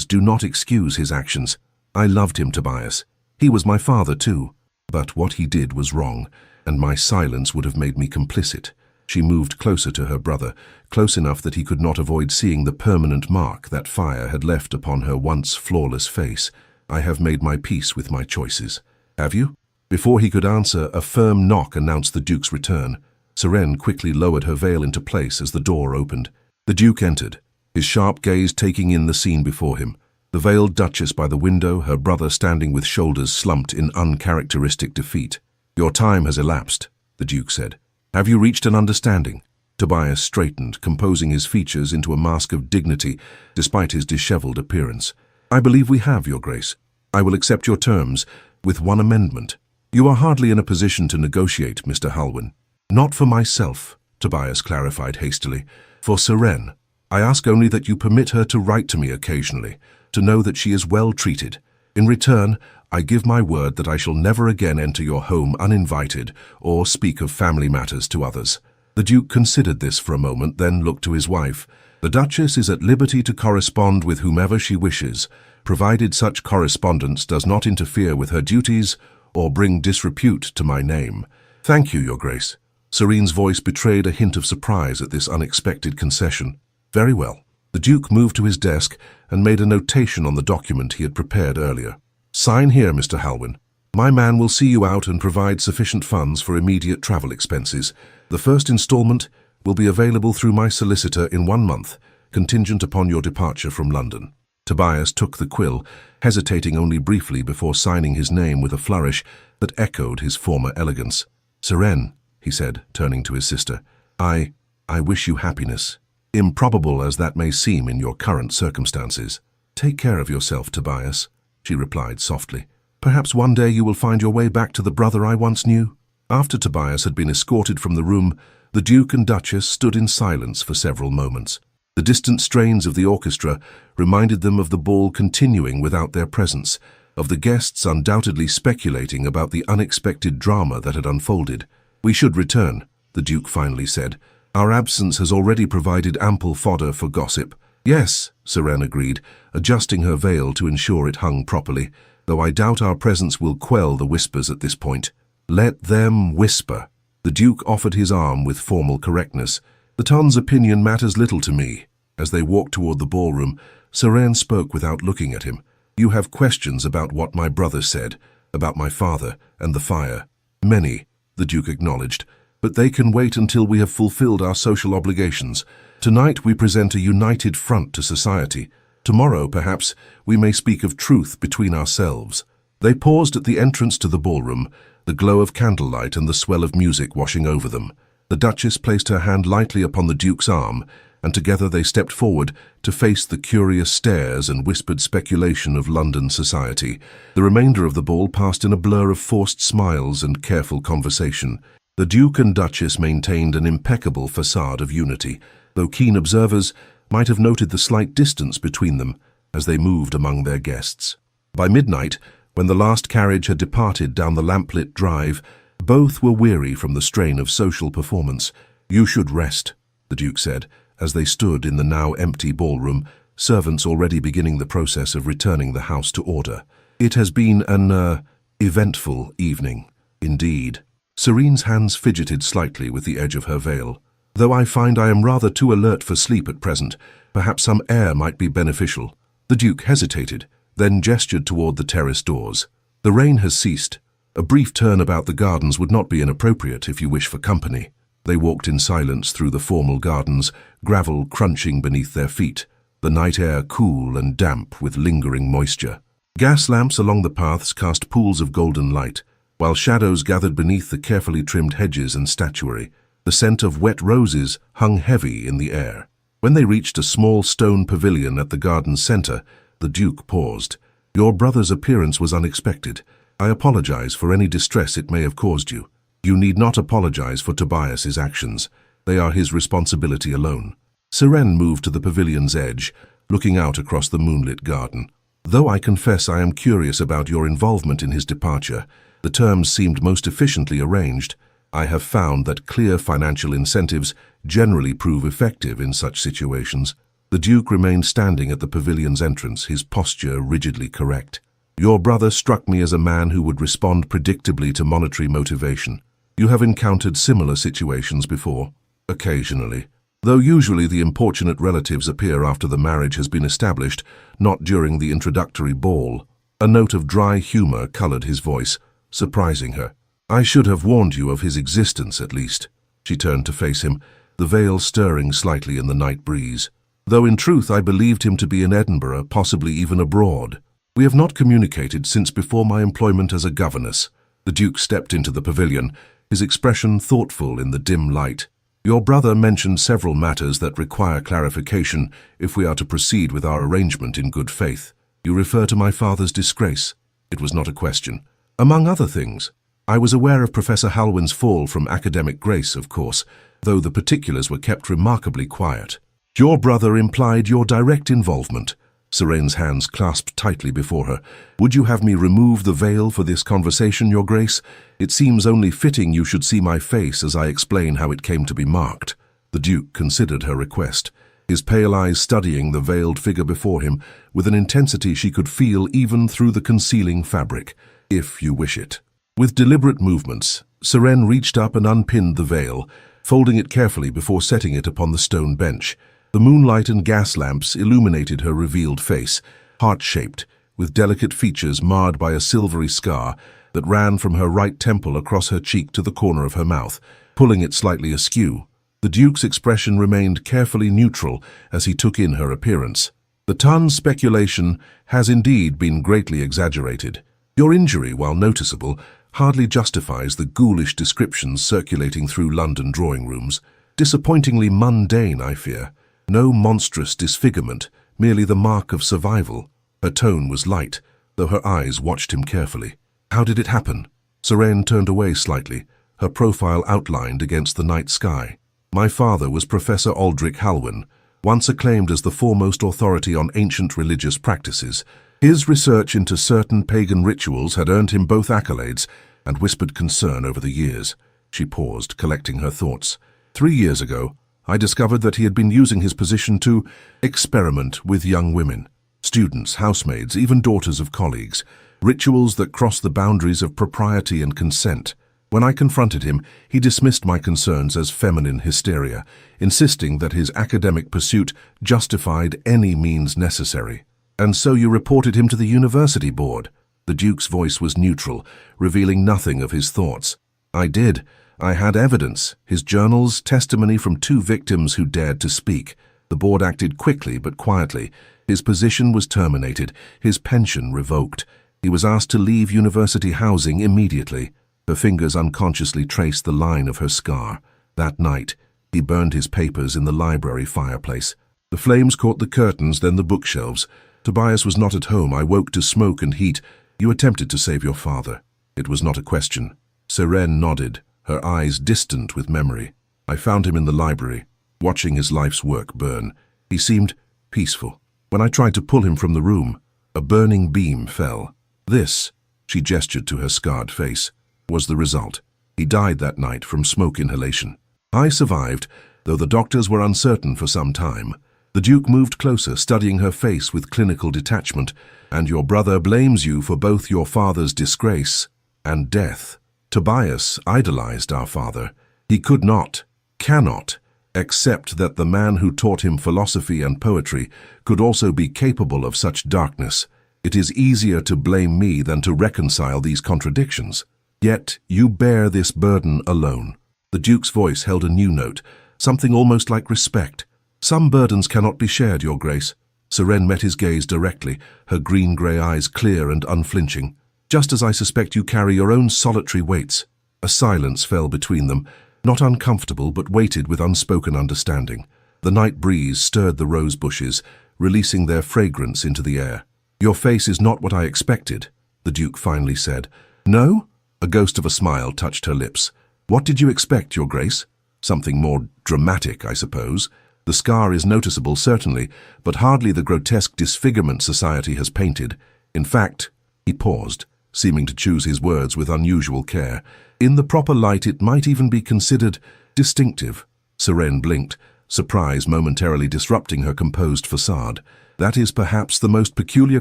do not excuse his actions. I loved him, Tobias. He was my father too. But what he did was wrong, and my silence would have made me complicit. She moved closer to her brother, close enough that he could not avoid seeing the permanent mark that fire had left upon her once flawless face. I have made my peace with my choices. Have you? Before he could answer, a firm knock announced the Duke's return. Seren quickly lowered her veil into place as the door opened. The Duke entered, his sharp gaze taking in the scene before him. The veiled Duchess by the window, her brother standing with shoulders slumped in uncharacteristic defeat. "Your time has elapsed," the Duke said. "Have you reached an understanding?" Tobias straightened, composing his features into a mask of dignity despite his disheveled appearance. "I believe we have, Your Grace. I will accept your terms, with one amendment. You are hardly in a position to negotiate, Mr. Halwyn." "Not for myself," Tobias clarified hastily. "For Seren. I ask only that you permit her to write to me occasionally, to know that she is well treated. In return, I give my word that I shall never again enter your home uninvited or speak of family matters to others." The Duke considered this for a moment, then looked to his wife. "The Duchess is at liberty to correspond with whomever she wishes, provided such correspondence does not interfere with her duties or bring disrepute to my name." "Thank you, Your Grace." Serene's voice betrayed a hint of surprise at this unexpected concession. "Very well." The Duke moved to his desk and made a notation on the document he had prepared earlier. "Sign here, Mr. Halwyn. My man will see you out and provide sufficient funds for immediate travel expenses. The first installment will be available through my solicitor in 1 month, contingent upon your departure from London." Tobias took the quill, hesitating only briefly before signing his name with a flourish that echoed his former elegance. "Seren," he said, turning to his sister, I wish you happiness, improbable as that may seem in your current circumstances." "Take care of yourself, Tobias," she replied softly. "Perhaps one day you will find your way back to the brother I once knew." After Tobias had been escorted from the room, the Duke and Duchess stood in silence for several moments. The distant strains of the orchestra reminded them of the ball continuing without their presence, of the guests undoubtedly speculating about the unexpected drama that had unfolded. "We should return," the Duke finally said. "Our absence has already provided ample fodder for gossip." "Yes," Seren agreed, adjusting her veil to ensure it hung properly, "though I doubt our presence will quell the whispers at this point." "Let them whisper." The Duke offered his arm with formal correctness. "The ton's opinion matters little to me." As they walked toward the ballroom, Seren spoke without looking at him. "You have questions about what my brother said, about my father and the fire." "Many," the Duke acknowledged, "but they can wait until we have fulfilled our social obligations. Tonight we present a united front to society. Tomorrow, perhaps, we may speak of truth between ourselves." They paused at the entrance to the ballroom, the glow of candlelight and the swell of music washing over them. The Duchess placed her hand lightly upon the Duke's arm, and together they stepped forward to face the curious stares and whispered speculation of London society. The remainder of the ball passed in a blur of forced smiles and careful conversation. The Duke and Duchess maintained an impeccable facade of unity, though keen observers might have noted the slight distance between them as they moved among their guests. By midnight, when the last carriage had departed down the lamplit drive, both were weary from the strain of social performance. "You should rest," the Duke said, as they stood in the now empty ballroom, servants already beginning the process of returning the house to order. "It has been an, eventful evening, indeed." Serene's hands fidgeted slightly with the edge of her veil. "Though I find I am rather too alert for sleep at present, perhaps some air might be beneficial." The Duke hesitated, then gestured toward the terrace doors. "The rain has ceased. A brief turn about the gardens would not be inappropriate if you wish for company." They walked in silence through the formal gardens, gravel crunching beneath their feet, the night air cool and damp with lingering moisture. Gas lamps along the paths cast pools of golden light, while shadows gathered beneath the carefully trimmed hedges and statuary. The scent of wet roses hung heavy in the air. When they reached a small stone pavilion at the garden's center, the Duke paused. "Your brother's appearance was unexpected. I apologize for any distress it may have caused you." "You need not apologize for Tobias's actions. They are his responsibility alone." Seren moved to the pavilion's edge, looking out across the moonlit garden. "Though I confess I am curious about your involvement in his departure, the terms seemed most efficiently arranged. I have found that clear financial incentives generally prove effective in such situations." The Duke remained standing at the pavilion's entrance, his posture rigidly correct. "Your brother struck me as a man who would respond predictably to monetary motivation. You have encountered similar situations before?" "Occasionally, though usually the importunate relatives appear after the marriage has been established, not during the introductory ball." A note of dry humor colored his voice, surprising her. "I should have warned you of his existence, at least." She turned to face him, the veil stirring slightly in the night breeze. though in truth I believed him to be in Edinburgh, possibly even abroad. We have not communicated since before my employment as a governess. The Duke stepped into the pavilion, his expression thoughtful in the dim light. Your brother mentioned several matters that require clarification if we are to proceed with our arrangement in good faith. You refer to my father's disgrace. It was not a question. Among other things, I was aware of Professor Halwyn's fall from academic grace, of course, though the particulars were kept remarkably quiet. Your brother implied your direct involvement. Serene's hands clasped tightly before her. Would you have me remove the veil for this conversation, Your Grace? It seems only fitting you should see my face as I explain how it came to be marked. The Duke considered her request, his pale eyes studying the veiled figure before him with an intensity she could feel even through the concealing fabric, if you wish it. With deliberate movements, Serene reached up and unpinned the veil, folding it carefully before setting it upon the stone bench. The moonlight and gas lamps illuminated her revealed face, heart-shaped, with delicate features marred by a silvery scar that ran from her right temple across her cheek to the corner of her mouth, pulling it slightly askew. The Duke's expression remained carefully neutral as he took in her appearance. The Tun's speculation has indeed been greatly exaggerated. Your injury, while noticeable, hardly justifies the ghoulish descriptions circulating through London drawing rooms. Disappointingly mundane, I fear. No monstrous disfigurement, merely the mark of survival. Her tone was light, though her eyes watched him carefully. How did it happen? Serene turned away slightly, her profile outlined against the night sky. My father was Professor Aldrich Halwyn, once acclaimed as the foremost authority on ancient religious practices. His research into certain pagan rituals had earned him both accolades and whispered concern over the years. She paused, collecting her thoughts. 3 years ago, I discovered that he had been using his position to experiment with young women, students, housemaids, even daughters of colleagues, rituals that crossed the boundaries of propriety and consent. When I confronted him, he dismissed my concerns as feminine hysteria, insisting that his academic pursuit justified any means necessary. And so you reported him to the university board. The Duke's voice was neutral, revealing nothing of his thoughts. I did. I had evidence, his journals, testimony from 2 victims who dared to speak. The board acted quickly but quietly. His position was terminated, his pension revoked. He was asked to leave university housing immediately. Her fingers unconsciously traced the line of her scar. That night, he burned his papers in the library fireplace. The flames caught the curtains, then the bookshelves. Tobias was not at home. I woke to smoke and heat. You attempted to save your father. It was not a question. Serene nodded, her eyes distant with memory. I found him in the library, watching his life's work burn. He seemed peaceful. When I tried to pull him from the room, a burning beam fell. This, she gestured to her scarred face, was the result. He died that night from smoke inhalation. I survived, though the doctors were uncertain for some time. The Duke moved closer, studying her face with clinical detachment. And your brother blames you for both your father's disgrace and death. Tobias idolized our father. He could not, cannot, accept that the man who taught him philosophy and poetry could also be capable of such darkness. It is easier to blame me than to reconcile these contradictions. Yet you bear this burden alone. The Duke's voice held a new note, something almost like respect. Some burdens cannot be shared, Your Grace. Serene met his gaze directly, her green-grey eyes clear and unflinching. Just as I suspect you carry your own solitary weights. A silence fell between them, not uncomfortable but weighted with unspoken understanding. The night breeze stirred the rose bushes, releasing their fragrance into the air. Your face is not what I expected, the Duke finally said. No? A ghost of a smile touched her lips. What did you expect, Your Grace? Something more dramatic, I suppose. The scar is noticeable, certainly, but hardly the grotesque disfigurement society has painted. In fact, he paused, seeming to choose his words with unusual care. In the proper light, it might even be considered distinctive. Serene blinked, surprise momentarily disrupting her composed facade. That is perhaps the most peculiar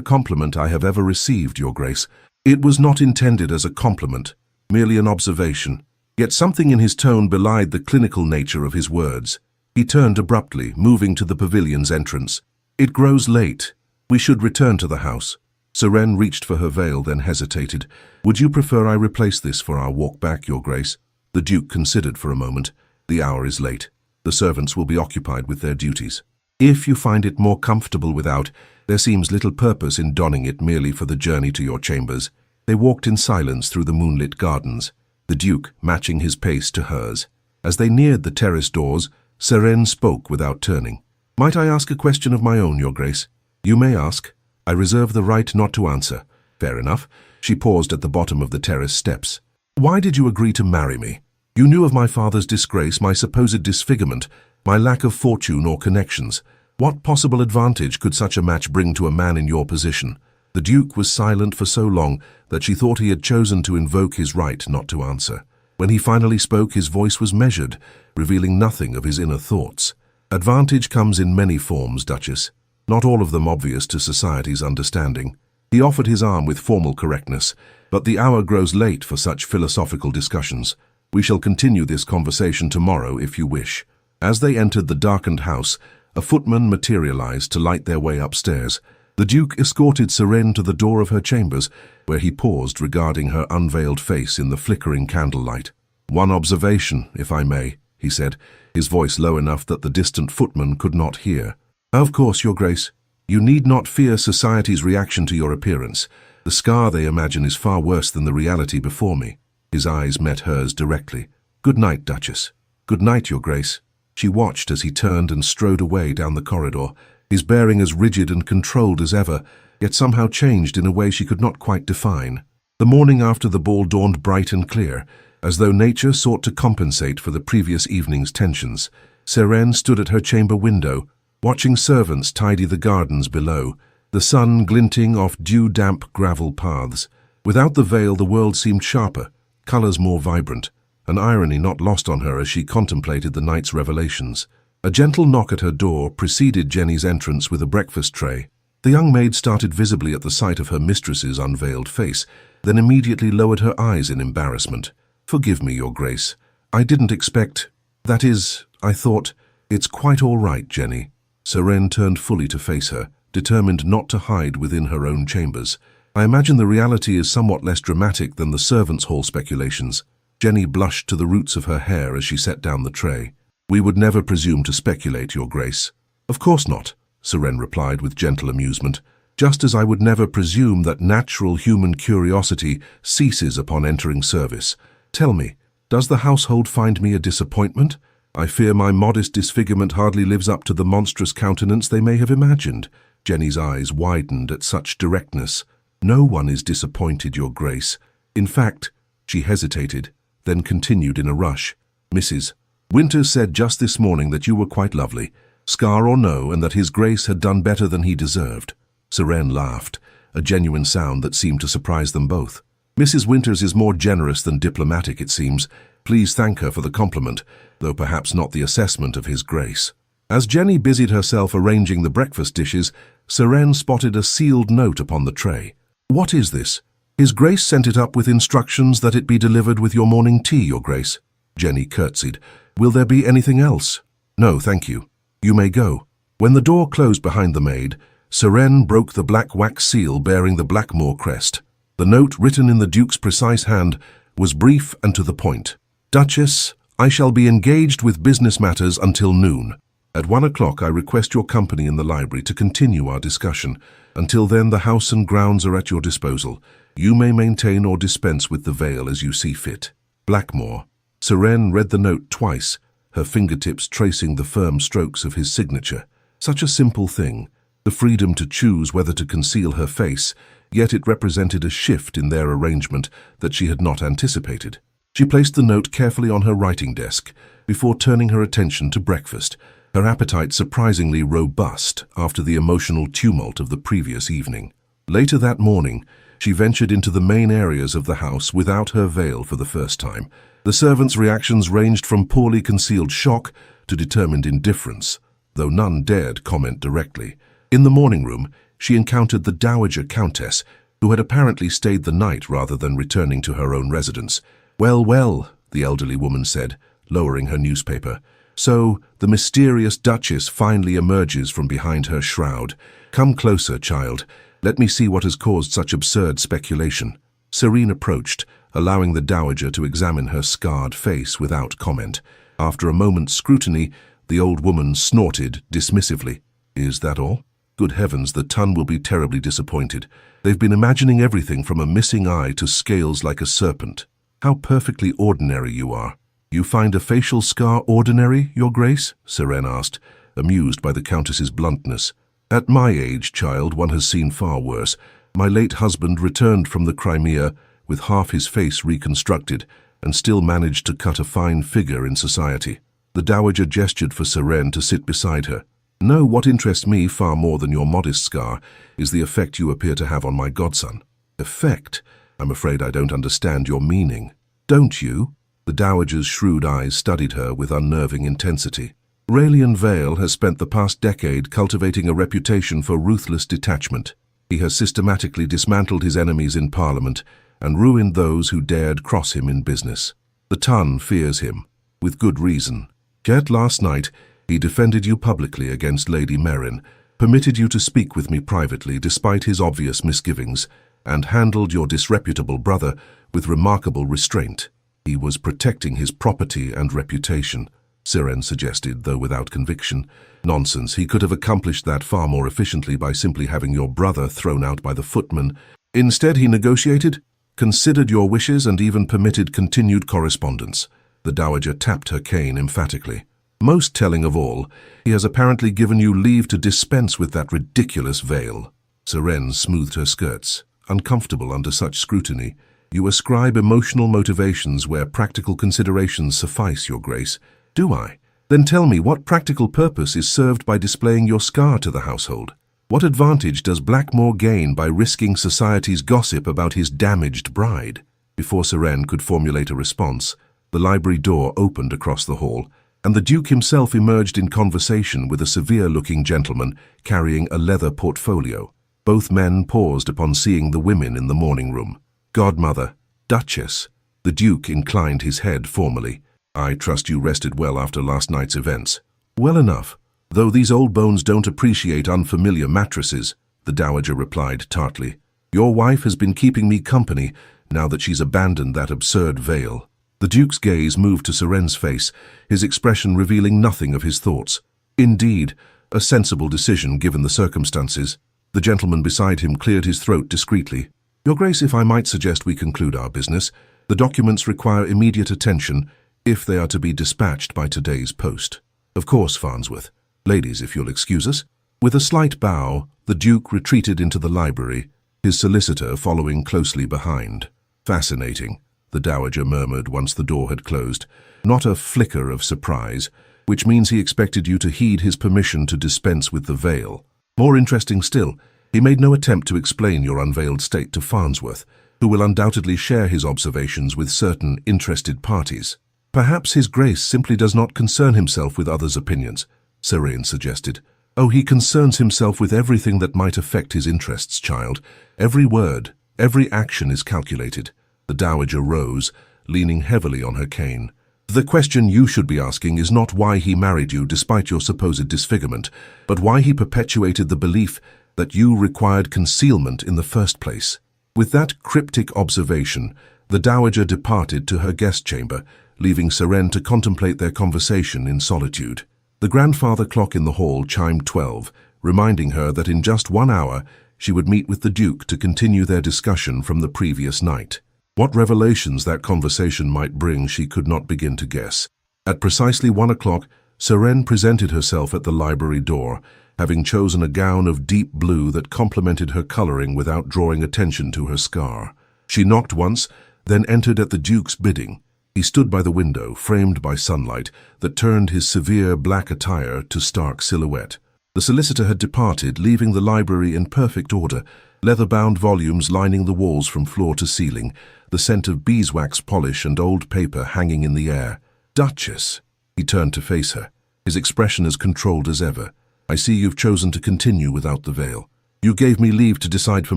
compliment I have ever received, Your Grace. It was not intended as a compliment, merely an observation. Yet something in his tone belied the clinical nature of his words. He turned abruptly, moving to the pavilion's entrance. It grows late. We should return to the house. Serene reached for her veil, then hesitated. Would you prefer I replace this for our walk back, Your Grace? The Duke considered for a moment. The hour is late. The servants will be occupied with their duties. If you find it more comfortable without, there seems little purpose in donning it merely for the journey to your chambers. They walked in silence through the moonlit gardens, the Duke matching his pace to hers. As they neared the terrace doors, Seren spoke without turning. "Might I ask a question of my own, Your Grace?" "You may ask. I reserve the right not to answer." "Fair enough." She paused at the bottom of the terrace steps. "Why did you agree to marry me? You knew of my father's disgrace, my supposed disfigurement, my lack of fortune or connections. What possible advantage could such a match bring to a man in your position?" The Duke was silent for so long that she thought he had chosen to invoke his right not to answer. When he finally spoke, his voice was measured, revealing nothing of his inner thoughts. "Advantage comes in many forms, Duchess, not all of them obvious to society's understanding." He offered his arm with formal correctness, "But the hour grows late for such philosophical discussions. We shall continue this conversation tomorrow if you wish." As they entered the darkened house, a footman materialized to light their way upstairs. The Duke escorted Seren to the door of her chambers, where he paused regarding her unveiled face in the flickering candlelight. "One observation, if I may," he said, his voice low enough that the distant footman could not hear. "Of course, Your Grace. You need not fear society's reaction to your appearance. The scar they imagine is far worse than the reality before me." His eyes met hers directly. "Good night, Duchess." "Good night, Your Grace." She watched as he turned and strode away down the corridor, his bearing as rigid and controlled as ever, yet somehow changed in a way she could not quite define. The morning after the ball dawned bright and clear, as though nature sought to compensate for the previous evening's tensions. Seren stood at her chamber window, watching servants tidy the gardens below, the sun glinting off dew-damp gravel paths. Without the veil, the world seemed sharper, colors more vibrant, an irony not lost on her as she contemplated the night's revelations. A gentle knock at her door preceded Jenny's entrance with a breakfast tray. The young maid started visibly at the sight of her mistress's unveiled face, then immediately lowered her eyes in embarrassment. "Forgive me, Your Grace. I didn't expect... That is, I thought... It's quite all right, Jenny." Seren turned fully to face her, determined not to hide within her own chambers. "I imagine the reality is somewhat less dramatic than the servants' hall speculations." Jenny blushed to the roots of her hair as she set down the tray. "We would never presume to speculate, Your Grace." "Of course not," Seren replied with gentle amusement, "just as I would never presume that natural human curiosity ceases upon entering service. Tell me, does the household find me a disappointment? I fear my modest disfigurement hardly lives up to the monstrous countenance they may have imagined." Jenny's eyes widened at such directness. "No one is disappointed, Your Grace. In fact..." She hesitated, then continued in a rush. "Mrs. Winters said just this morning that you were quite lovely, scar or no, and that His Grace had done better than he deserved." Seren laughed, a genuine sound that seemed to surprise them both. "Mrs. Winters is more generous than diplomatic, it seems. Please thank her for the compliment, though perhaps not the assessment of His Grace." As Jenny busied herself arranging the breakfast dishes, Seren spotted a sealed note upon the tray. "What is this?" "His Grace sent it up with instructions that it be delivered with your morning tea, Your Grace." Jenny curtsied. "Will there be anything else?" "No, thank you. You may go." When the door closed behind the maid, Seren broke the black wax seal bearing the Blackmore crest. The note, written in the Duke's precise hand, was brief and to the point. "Duchess, I shall be engaged with business matters until noon. At 1 o'clock I request your company in the library to continue our discussion. Until then the house and grounds are at your disposal. You may maintain or dispense with the veil as you see fit. Blackmore." Seren read the note twice, her fingertips tracing the firm strokes of his signature. Such a simple thing, the freedom to choose whether to conceal her face, yet it represented a shift in their arrangement that she had not anticipated. She placed the note carefully on her writing desk before turning her attention to breakfast, her appetite surprisingly robust after the emotional tumult of the previous evening. Later that morning, she ventured into the main areas of the house without her veil for the first time. The servants' reactions ranged from poorly concealed shock to determined indifference, though none dared comment directly. In the morning room, she encountered the Dowager Countess, who had apparently stayed the night rather than returning to her own residence. "Well, well," the elderly woman said, lowering her newspaper. "So, the mysterious Duchess finally emerges from behind her shroud. Come closer, child. Let me see what has caused such absurd speculation." Serene approached, allowing the Dowager to examine her scarred face without comment. After a moment's scrutiny, the old woman snorted dismissively. Is that all? Good heavens, the ton will be terribly disappointed. They've been imagining everything from a missing eye to scales like a serpent. How perfectly ordinary you are. You find a facial scar ordinary, Your Grace? Seren asked, amused by the Countess's bluntness. At my age, child, one has seen far worse. My late husband returned from the Crimea with half his face reconstructed and still managed to cut a fine figure in society. The dowager gestured for Seren to sit beside her. No, what interests me far more than your modest scar is the effect you appear to have on my godson. Effect? I'm afraid I don't understand your meaning. Don't you? The dowager's shrewd eyes studied her with unnerving intensity. Raelian Vale has spent the past decade cultivating a reputation for ruthless detachment. He has systematically dismantled his enemies in Parliament and ruined those who dared cross him in business. The ton fears him, with good reason. Yet last night, he defended you publicly against Lady Merrin, permitted you to speak with me privately despite his obvious misgivings, and handled your disreputable brother with remarkable restraint. He was protecting his property and reputation, Seren suggested, though without conviction. Nonsense, he could have accomplished that far more efficiently by simply having your brother thrown out by the footman. Instead, he negotiated, considered your wishes, and even permitted continued correspondence. The dowager tapped her cane emphatically. Most telling of all, he has apparently given you leave to dispense with that ridiculous veil. Seren smoothed her skirts. Uncomfortable under such scrutiny, you ascribe emotional motivations where practical considerations suffice, Your Grace. Do I? Then tell me, what practical purpose is served by displaying your scar to the household? What advantage does Blackmore gain by risking society's gossip about his damaged bride? Before Seren could formulate a response, the library door opened across the hall, and the Duke himself emerged in conversation with a severe-looking gentleman carrying a leather portfolio. Both men paused upon seeing the women in the morning room. Godmother, Duchess. The Duke inclined his head formally. I trust you rested well after last night's events. Well enough, though these old bones don't appreciate unfamiliar mattresses, the Dowager replied tartly. Your wife has been keeping me company now that she's abandoned that absurd veil. The Duke's gaze moved to Seren's face, his expression revealing nothing of his thoughts. Indeed, a sensible decision given the circumstances. The gentleman beside him cleared his throat discreetly. Your Grace, if I might suggest we conclude our business. The documents require immediate attention if they are to be dispatched by today's post. Of course, Farnsworth. Ladies, if you'll excuse us. With a slight bow, the Duke retreated into the library, his solicitor following closely behind. Fascinating, the Dowager murmured once the door had closed. Not a flicker of surprise, which means he expected you to heed his permission to dispense with the veil. More interesting still, he made no attempt to explain your unveiled state to Farnsworth, who will undoubtedly share his observations with certain interested parties. Perhaps His Grace simply does not concern himself with others' opinions, Seren suggested. Oh, he concerns himself with everything that might affect his interests, child. Every word, every action is calculated. The Dowager rose, leaning heavily on her cane. The question you should be asking is not why he married you despite your supposed disfigurement, but why he perpetuated the belief that you required concealment in the first place. With that cryptic observation, the Dowager departed to her guest chamber, leaving Seren to contemplate their conversation in solitude. The grandfather clock in the hall chimed 12, reminding her that in just 1 hour she would meet with the Duke to continue their discussion from the previous night. What revelations that conversation might bring she could not begin to guess. At precisely 1 o'clock, Seren presented herself at the library door, having chosen a gown of deep blue that complemented her coloring without drawing attention to her scar. She knocked once, then entered at the Duke's bidding. He stood by the window, framed by sunlight that turned his severe black attire to stark silhouette. The solicitor had departed, leaving the library in perfect order, leather-bound volumes lining the walls from floor to ceiling, the scent of beeswax polish and old paper hanging in the air. Duchess! He turned to face her, his expression as controlled as ever. I see you've chosen to continue without the veil. You gave me leave to decide for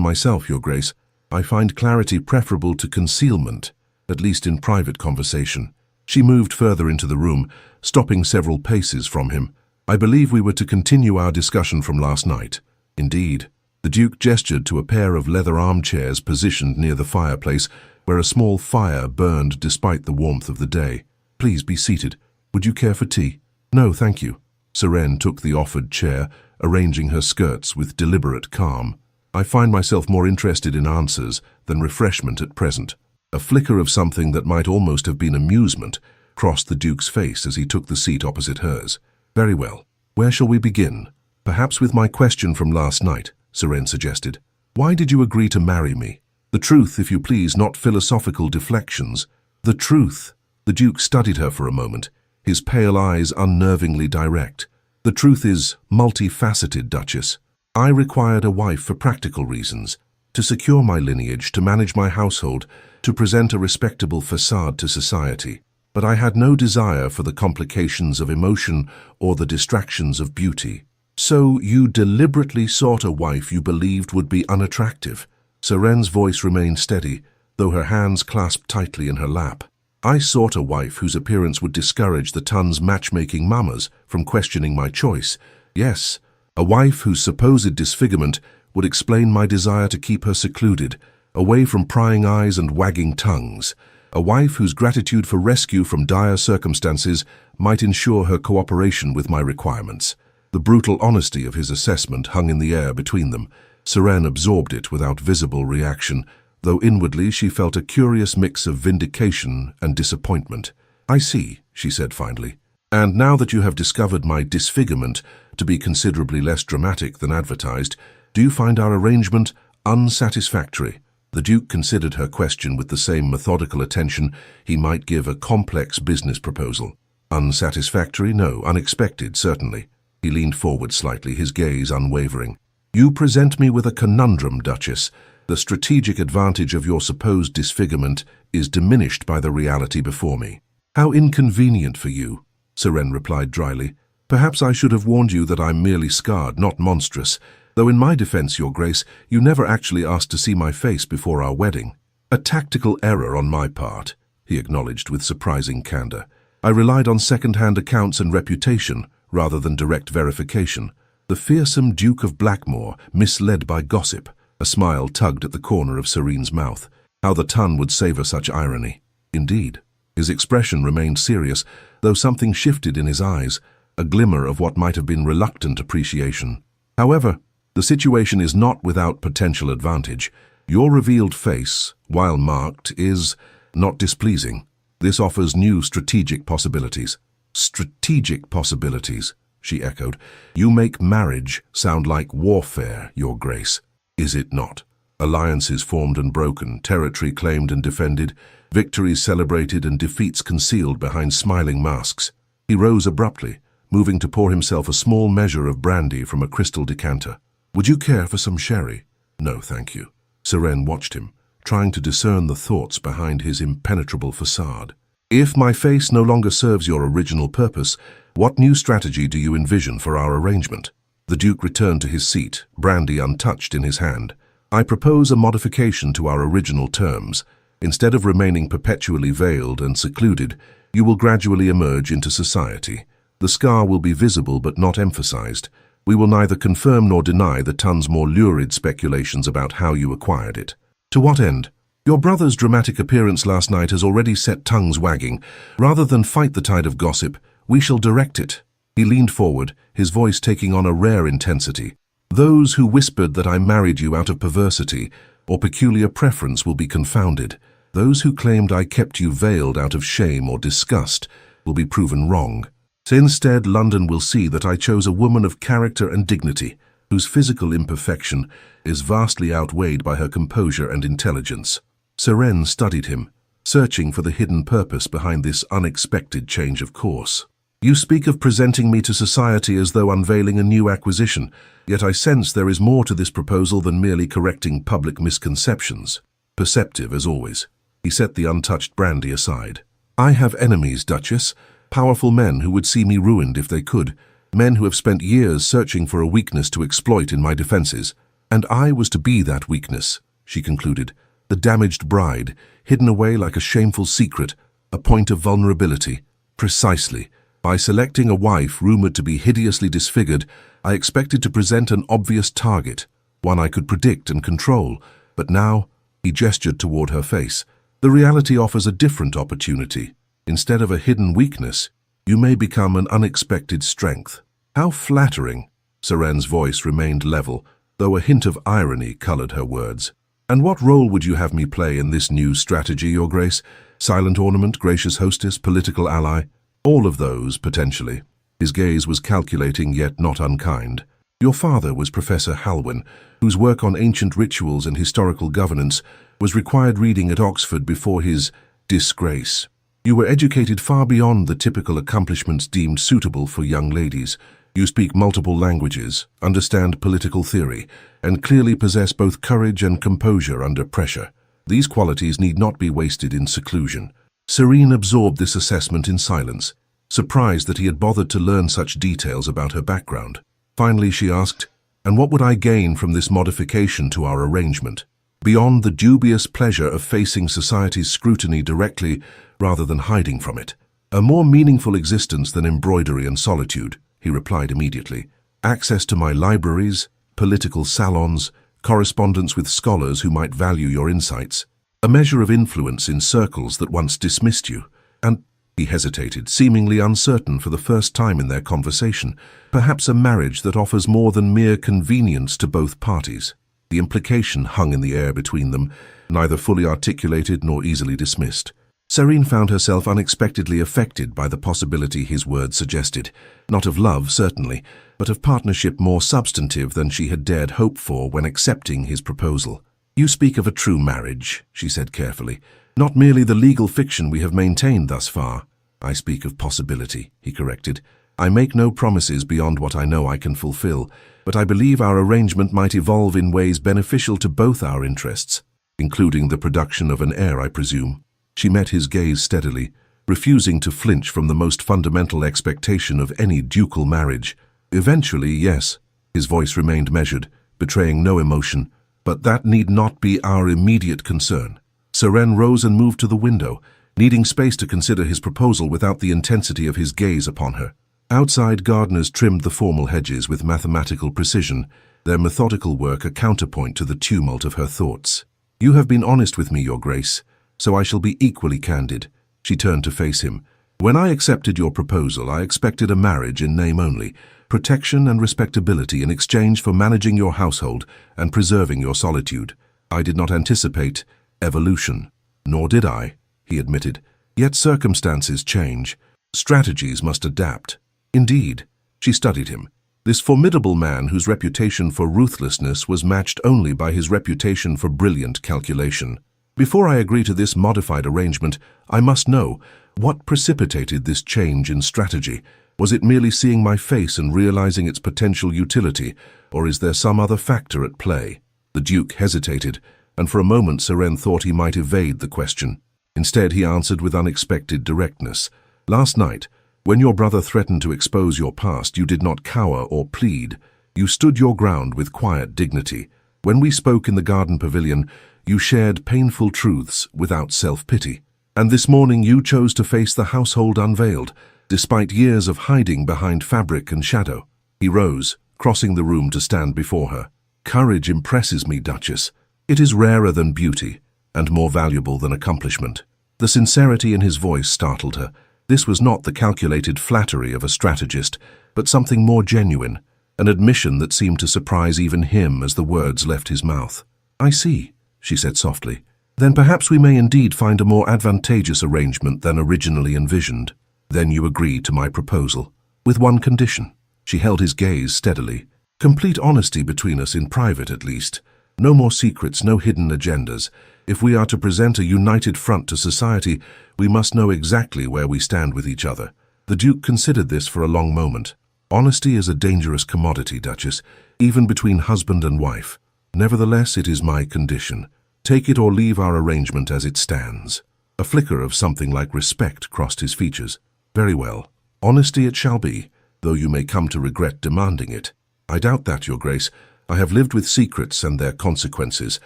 myself, Your Grace. I find clarity preferable to concealment, at least in private conversation. She moved further into the room, stopping several paces from him. I believe we were to continue our discussion from last night. Indeed. The Duke gestured to a pair of leather armchairs positioned near the fireplace, where a small fire burned despite the warmth of the day. Please be seated. Would you care for tea? No, thank you. Seren took the offered chair arranging her skirts with deliberate calm. I find myself more interested in answers than refreshment at present. A flicker of something that might almost have been amusement crossed the Duke's face as he took the seat opposite hers. Very well. Where shall we begin? Perhaps with my question from last night, Seren suggested. Why did you agree to marry me? The truth, if you please, not philosophical deflections. The truth. The Duke studied her for a moment, his pale eyes unnervingly direct. The truth is multifaceted, Duchess. I required a wife for practical reasons, to secure my lineage, to manage my household, to present a respectable facade to society. But I had no desire for the complications of emotion or the distractions of beauty. So you deliberately sought a wife you believed would be unattractive. Seren's voice remained steady, though her hands clasped tightly in her lap. I sought a wife whose appearance would discourage the Tun's matchmaking mamas from questioning my choice. Yes, a wife whose supposed disfigurement would explain my desire to keep her secluded, away from prying eyes and wagging tongues. A wife whose gratitude for rescue from dire circumstances might ensure her cooperation with my requirements. The brutal honesty of his assessment hung in the air between them. Seren absorbed it without visible reaction, though inwardly she felt a curious mix of vindication and disappointment. I see, she said finally. And now that you have discovered my disfigurement to be considerably less dramatic than advertised, do you find our arrangement unsatisfactory? The Duke considered her question with the same methodical attention he might give a complex business proposal. Unsatisfactory? No. Unexpected, certainly. He leaned forward slightly, his gaze unwavering. You present me with a conundrum, Duchess. The strategic advantage of your supposed disfigurement is diminished by the reality before me. How inconvenient for you, Seren replied dryly. Perhaps I should have warned you that I'm merely scarred, not monstrous, though in my defense, Your Grace, you never actually asked to see my face before our wedding. A tactical error on my part, he acknowledged with surprising candor. I relied on second-hand accounts and reputation, rather than direct verification. The fearsome Duke of Blackmore, misled by gossip. A smile tugged at the corner of Serene's mouth. How the Tun would savor such irony. Indeed. His expression remained serious, though something shifted in his eyes, a glimmer of what might have been reluctant appreciation. However, the situation is not without potential advantage. Your revealed face, while marked, is not displeasing. This offers new strategic possibilities. Strategic possibilities, she echoed. You make marriage sound like warfare, Your Grace. Is it not? Alliances formed and broken, territory claimed and defended, victories celebrated and defeats concealed behind smiling masks. He rose abruptly, moving to pour himself a small measure of brandy from a crystal decanter. Would you care for some sherry? No, thank you. Seren watched him, trying to discern the thoughts behind his impenetrable facade. If my face no longer serves your original purpose, what new strategy do you envision for our arrangement? The Duke returned to his seat, brandy untouched in his hand. I propose a modification to our original terms. Instead of remaining perpetually veiled and secluded, you will gradually emerge into society. The scar will be visible but not emphasized. We will neither confirm nor deny the Tun's more lurid speculations about how you acquired it. To what end? Your brother's dramatic appearance last night has already set tongues wagging. Rather than fight the tide of gossip, we shall direct it. He leaned forward, his voice taking on a rare intensity. Those who whispered that I married you out of perversity or peculiar preference will be confounded. Those who claimed I kept you veiled out of shame or disgust will be proven wrong. Instead, London will see that I chose a woman of character and dignity, whose physical imperfection is vastly outweighed by her composure and intelligence. Seren studied him, searching for the hidden purpose behind this unexpected change of course. You speak of presenting me to society as though unveiling a new acquisition, yet I sense there is more to this proposal than merely correcting public misconceptions. Perceptive, as always. He set the untouched brandy aside. I have enemies, Duchess, powerful men who would see me ruined if they could, men who have spent years searching for a weakness to exploit in my defenses. And I was to be that weakness, she concluded, the damaged bride, hidden away like a shameful secret, a point of vulnerability. Precisely. By selecting a wife rumored to be hideously disfigured, I expected to present an obvious target, one I could predict and control. But now, he gestured toward her face, the reality offers a different opportunity. Instead of a hidden weakness, you may become an unexpected strength. How flattering. Seren's voice remained level, though a hint of irony colored her words. "And what role would you have me play in this new strategy, Your Grace? Silent ornament, gracious hostess, political ally? All of those, potentially." His gaze was calculating yet not unkind. "Your father was Professor Halwyn, whose work on ancient rituals and historical governance was required reading at Oxford before his disgrace. You were educated far beyond the typical accomplishments deemed suitable for young ladies. You speak multiple languages, understand political theory, and clearly possess both courage and composure under pressure. These qualities need not be wasted in seclusion." Serene absorbed this assessment in silence, surprised that he had bothered to learn such details about her background. Finally she asked, "And what would I gain from this modification to our arrangement? Beyond the dubious pleasure of facing society's scrutiny directly rather than hiding from it. A more meaningful existence than embroidery and solitude," he replied immediately. "Access to my libraries, political salons, correspondence with scholars who might value your insights, a measure of influence in circles that once dismissed you, and—" he hesitated, seemingly uncertain for the first time in their conversation, "perhaps a marriage that offers more than mere convenience to both parties." The implication hung in the air between them, neither fully articulated nor easily dismissed. Serene found herself unexpectedly affected by the possibility his words suggested, not of love, certainly, but of partnership more substantive than she had dared hope for when accepting his proposal. "You speak of a true marriage," she said carefully, "not merely the legal fiction we have maintained thus far." "I speak of possibility," he corrected. "I make no promises beyond what I know I can fulfill, but I believe our arrangement might evolve in ways beneficial to both our interests, including the production of an heir, I presume." She met his gaze steadily, refusing to flinch from the most fundamental expectation of any ducal marriage. "Eventually, yes." His voice remained measured, betraying no emotion, "but that need not be our immediate concern." Seren rose and moved to the window, needing space to consider his proposal without the intensity of his gaze upon her. Outside, gardeners trimmed the formal hedges with mathematical precision, their methodical work a counterpoint to the tumult of her thoughts. "You have been honest with me, Your Grace, so I shall be equally candid." She turned to face him. "When I accepted your proposal, I expected a marriage in name only, protection and respectability in exchange for managing your household and preserving your solitude. I did not anticipate evolution." "Nor did I," he admitted. "Yet circumstances change. Strategies must adapt." Indeed, she studied him. This formidable man whose reputation for ruthlessness was matched only by his reputation for brilliant calculation. "Before I agree to this modified arrangement, I must know, what precipitated this change in strategy? Was it merely seeing my face and realizing its potential utility, or is there some other factor at play?" The Duke hesitated, and for a moment Seren thought he might evade the question. Instead, he answered with unexpected directness. "Last night, when your brother threatened to expose your past, you did not cower or plead. You stood your ground with quiet dignity. When we spoke in the garden pavilion, you shared painful truths without self-pity. And this morning you chose to face the household unveiled, despite years of hiding behind fabric and shadow." He rose, crossing the room to stand before her. "Courage impresses me, Duchess. It is rarer than beauty, and more valuable than accomplishment." The sincerity in his voice startled her. This was not the calculated flattery of a strategist, but something more genuine, an admission that seemed to surprise even him as the words left his mouth. "I see," she said softly. "Then perhaps we may indeed find a more advantageous arrangement than originally envisioned." "Then you agree to my proposal, with one condition." She held his gaze steadily. "Complete honesty between us in private, at least. No more secrets, no hidden agendas. If we are to present a united front to society, we must know exactly where we stand with each other." The Duke considered this for a long moment. "Honesty is a dangerous commodity, Duchess, even between husband and wife. Nevertheless, it is my condition. Take it or leave our arrangement as it stands." A flicker of something like respect crossed his features. "Very well. Honesty it shall be, though you may come to regret demanding it." "I doubt that, Your Grace. I have lived with secrets and their consequences.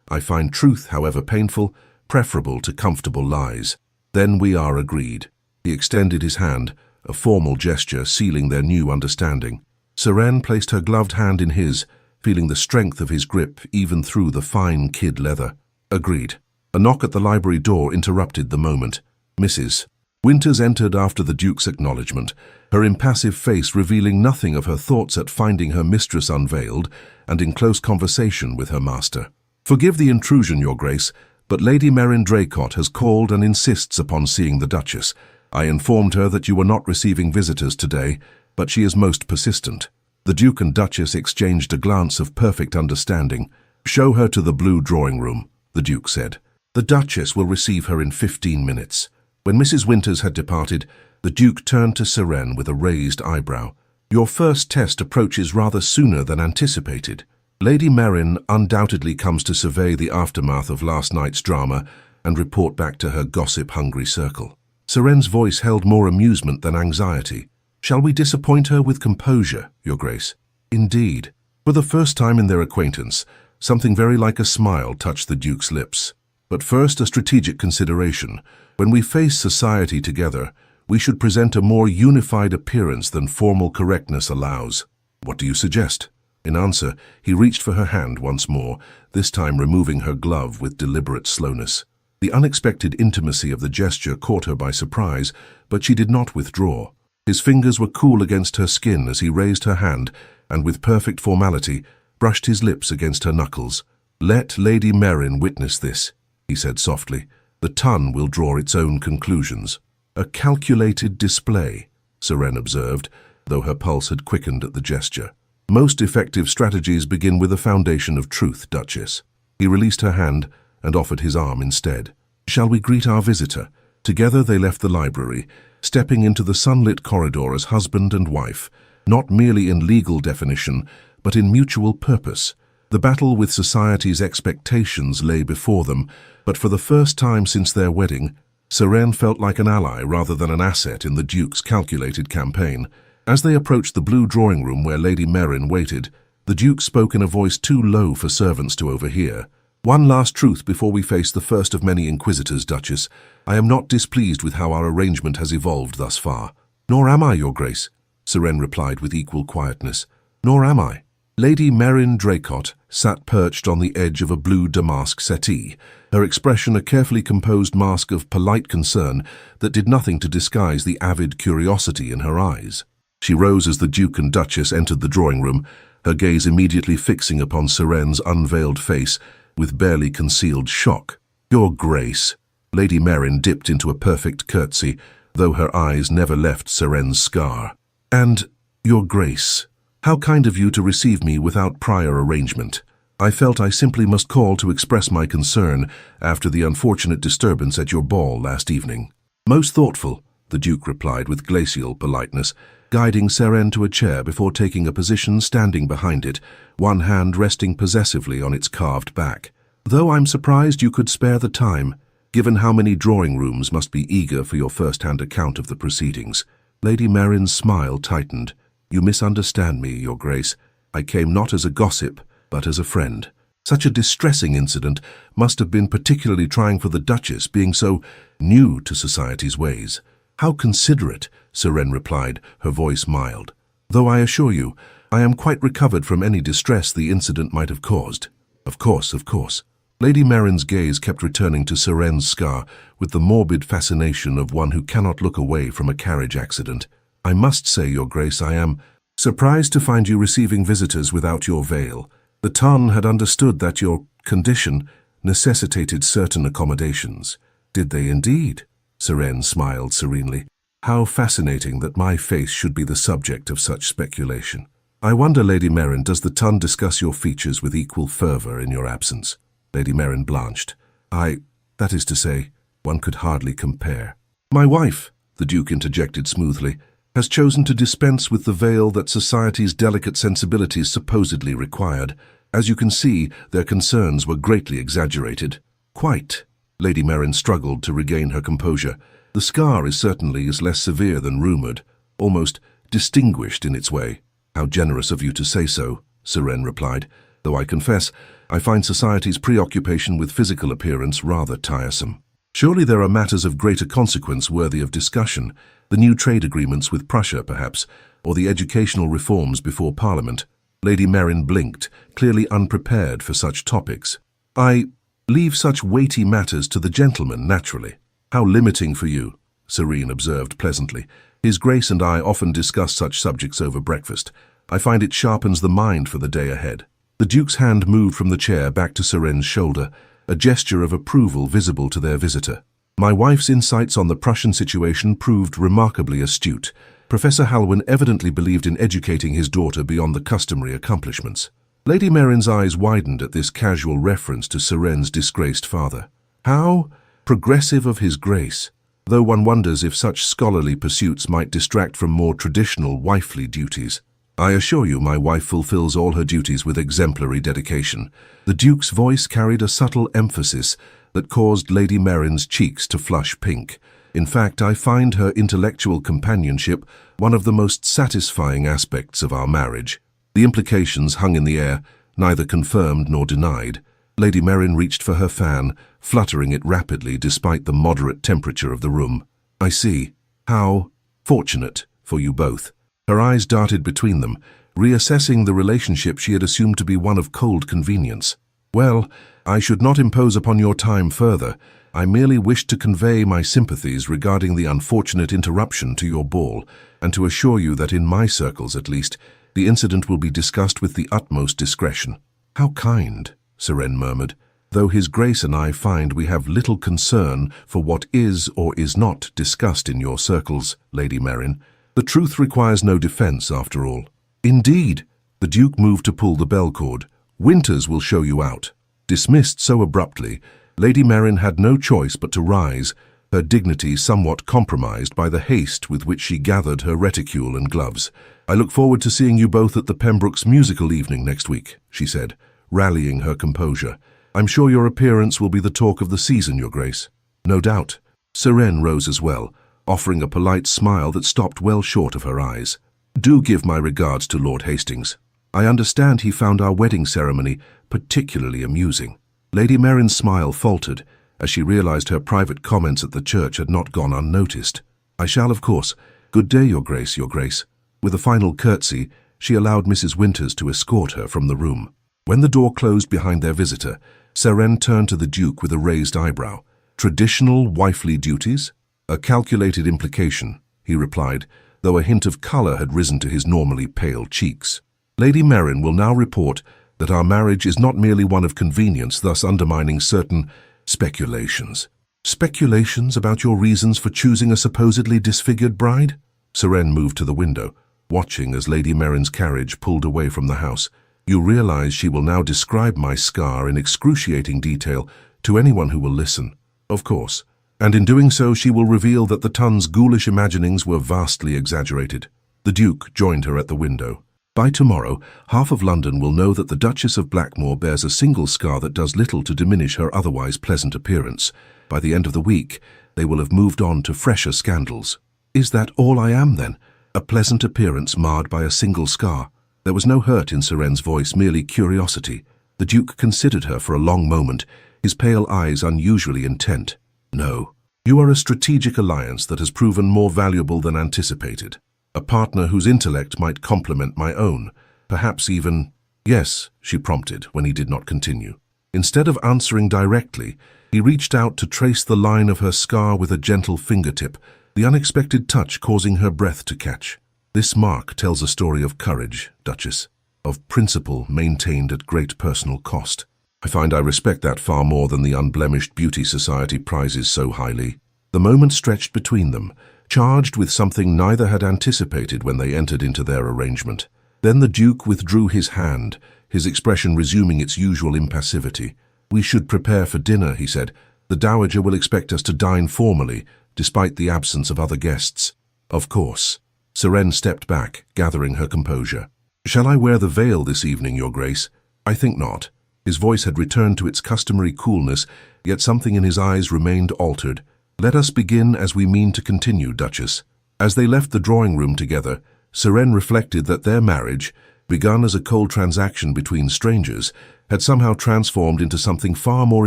I find truth, however painful, preferable to comfortable lies." "Then we are agreed." He extended his hand, a formal gesture sealing their new understanding. Seren placed her gloved hand in his, feeling the strength of his grip even through the fine kid leather. "Agreed." A knock at the library door interrupted the moment. "Mrs. Winters entered after the Duke's acknowledgement, her impassive face revealing nothing of her thoughts at finding her mistress unveiled and in close conversation with her master. "Forgive the intrusion, Your Grace, but Lady Merrin Draycott has called and insists upon seeing the Duchess. I informed her that you were not receiving visitors today, but she is most persistent." The Duke and Duchess exchanged a glance of perfect understanding. "Show her to the blue drawing room," the Duke said. "The Duchess will receive her in 15 minutes. When Mrs. Winters had departed, the Duke turned to Seren with a raised eyebrow. "Your first test approaches rather sooner than anticipated. Lady Merrin undoubtedly comes to survey the aftermath of last night's drama and report back to her gossip-hungry circle." Seren's voice held more amusement than anxiety. "Shall we disappoint her with composure, Your Grace?" "Indeed." For the first time in their acquaintance, something very like a smile touched the Duke's lips. "But first, a strategic consideration. When we face society together, we should present a more unified appearance than formal correctness allows. What do you suggest?" In answer, he reached for her hand once more, this time removing her glove with deliberate slowness. The unexpected intimacy of the gesture caught her by surprise, but she did not withdraw. His fingers were cool against her skin as he raised her hand and, with perfect formality, brushed his lips against her knuckles. "Let Lady Merrin witness this," he said softly. "The tongue will draw its own conclusions." "A calculated display," Seren observed, though her pulse had quickened at the gesture. "Most effective strategies begin with a foundation of truth, Duchess." He released her hand and offered his arm instead. "Shall we greet our visitor?" Together they left the library, stepping into the sunlit corridor as husband and wife, not merely in legal definition, but in mutual purpose. The battle with society's expectations lay before them, but for the first time since their wedding, Seren felt like an ally rather than an asset in the Duke's calculated campaign. As they approached the blue drawing room where Lady Merrin waited, the Duke spoke in a voice too low for servants to overhear. "One last truth before we face the first of many inquisitors, Duchess. I am not displeased with how our arrangement has evolved thus far." "Nor am I, Your Grace," Seren replied with equal quietness. "Nor am I." Lady Merrin Draycott sat perched on the edge of a blue damask settee, her expression a carefully composed mask of polite concern that did nothing to disguise the avid curiosity in her eyes. She rose as the Duke and Duchess entered the drawing room, her gaze immediately fixing upon Seren's unveiled face with barely concealed shock. "Your Grace." Lady Merrin dipped into a perfect curtsy, though her eyes never left Seren's scar. "And, Your Grace, how kind of you to receive me without prior arrangement. I felt I simply must call to express my concern after the unfortunate disturbance at your ball last evening." "Most thoughtful," the Duke replied with glacial politeness, guiding Seren to a chair before taking a position standing behind it, one hand resting possessively on its carved back. "Though I'm surprised you could spare the time, given how many drawing rooms must be eager for your first-hand account of the proceedings." Lady Merrin's smile tightened. "You misunderstand me, Your Grace. I came not as a gossip, but as a friend. Such a distressing incident must have been particularly trying for the Duchess, being so new to society's ways." "How considerate," Seren replied, her voice mild. "Though I assure you, I am quite recovered from any distress the incident might have caused." Of course. Lady Merrin's gaze kept returning to Seren's scar with the morbid fascination of one who cannot look away from a carriage accident. "I must say, Your Grace, I am surprised to find you receiving visitors without your veil. The Ton had understood that your condition necessitated certain accommodations." "Did they indeed?" Seren smiled serenely. "How fascinating that my face should be the subject of such speculation. I wonder, Lady Merrin, does the Ton discuss your features with equal fervor in your absence?" Lady Merrin blanched. That is to say, one could hardly compare." "My wife," the Duke interjected smoothly, "has chosen to dispense with the veil that society's delicate sensibilities supposedly required. As you can see, their concerns were greatly exaggerated." "Quite." Lady Merrin struggled to regain her composure. "The scar is certainly less severe than rumored, almost distinguished in its way." "How generous of you to say so," Seren replied, "though I confess I find society's preoccupation with physical appearance rather tiresome. Surely there are matters of greater consequence worthy of discussion, the new trade agreements with Prussia, perhaps, or the educational reforms before Parliament." Lady Merrin blinked, clearly unprepared for such topics. "I leave such weighty matters to the gentlemen, naturally." "How limiting for you," Serene observed pleasantly. His Grace and I often discuss such subjects over breakfast. I find it sharpens the mind for the day ahead. The Duke's hand moved from the chair back to Serene's shoulder, a gesture of approval visible to their visitor. My wife's insights on the Prussian situation proved remarkably astute. Professor Halwyn evidently believed in educating his daughter beyond the customary accomplishments. Lady Merrin's eyes widened at this casual reference to Serene's disgraced father. How progressive of His Grace, though one wonders if such scholarly pursuits might distract from more traditional wifely duties. I assure you my wife fulfills all her duties with exemplary dedication. The Duke's voice carried a subtle emphasis that caused Lady Merrin's cheeks to flush pink. In fact, I find her intellectual companionship one of the most satisfying aspects of our marriage. The implications hung in the air, neither confirmed nor denied. Lady Merrin reached for her fan, fluttering it rapidly despite the moderate temperature of the room. I see. How fortunate for you both. Her eyes darted between them, reassessing the relationship she had assumed to be one of cold convenience. Well, I should not impose upon your time further. I merely wished to convey my sympathies regarding the unfortunate interruption to your ball, and to assure you that in my circles at least, the incident will be discussed with the utmost discretion. How kind, Serene murmured. Though His Grace and I find we have little concern for what is or is not discussed in your circles, Lady Merrin. The truth requires no defense, after all. Indeed, the Duke moved to pull the bell cord. Winters will show you out. Dismissed so abruptly, Lady Merrin had no choice but to rise, her dignity somewhat compromised by the haste with which she gathered her reticule and gloves. I look forward to seeing you both at the Pembrokes musical evening next week, she said, rallying her composure. I'm sure your appearance will be the talk of the season, Your Grace. No doubt. Serene rose as well, offering a polite smile that stopped well short of her eyes. Do give my regards to Lord Hastings. I understand he found our wedding ceremony particularly amusing. Lady Merrin's smile faltered as she realized her private comments at the church had not gone unnoticed. I shall, of course. Good day, Your Grace, Your Grace. With a final curtsy, she allowed Mrs. Winters to escort her from the room. When the door closed behind their visitor, Serene turned to the Duke with a raised eyebrow. Traditional wifely duties? A calculated implication, he replied, though a hint of colour had risen to his normally pale cheeks. Lady Merrin will now report that our marriage is not merely one of convenience, thus undermining certain speculations. Speculations about your reasons for choosing a supposedly disfigured bride? Serene moved to the window, watching as Lady Merrin's carriage pulled away from the house. You realize she will now describe my scar in excruciating detail to anyone who will listen. Of course. And in doing so she will reveal that the Tun's ghoulish imaginings were vastly exaggerated. The Duke joined her at the window. By tomorrow, half of London will know that the Duchess of Blackmore bears a single scar that does little to diminish her otherwise pleasant appearance. By the end of the week, they will have moved on to fresher scandals. Is that all I am, then? A pleasant appearance marred by a single scar? There was no hurt in Serene's voice, merely curiosity. The Duke considered her for a long moment, his pale eyes unusually intent. No, you are a strategic alliance that has proven more valuable than anticipated. A partner whose intellect might complement my own, perhaps even— Yes, she prompted when he did not continue. Instead of answering directly, he reached out to trace the line of her scar with a gentle fingertip, the unexpected touch causing her breath to catch. This mark tells a story of courage, Duchess, of principle maintained at great personal cost. I find I respect that far more than the unblemished beauty society prizes so highly. The moment stretched between them, charged with something neither had anticipated when they entered into their arrangement. Then the Duke withdrew his hand, his expression resuming its usual impassivity. We should prepare for dinner, he said. The Dowager will expect us to dine formally, despite the absence of other guests. Of course. Serene stepped back, gathering her composure. Shall I wear the veil this evening, Your Grace? I think not. His voice had returned to its customary coolness, yet something in his eyes remained altered. Let us begin as we mean to continue, Duchess. As they left the drawing room together, Serene reflected that their marriage, begun as a cold transaction between strangers, had somehow transformed into something far more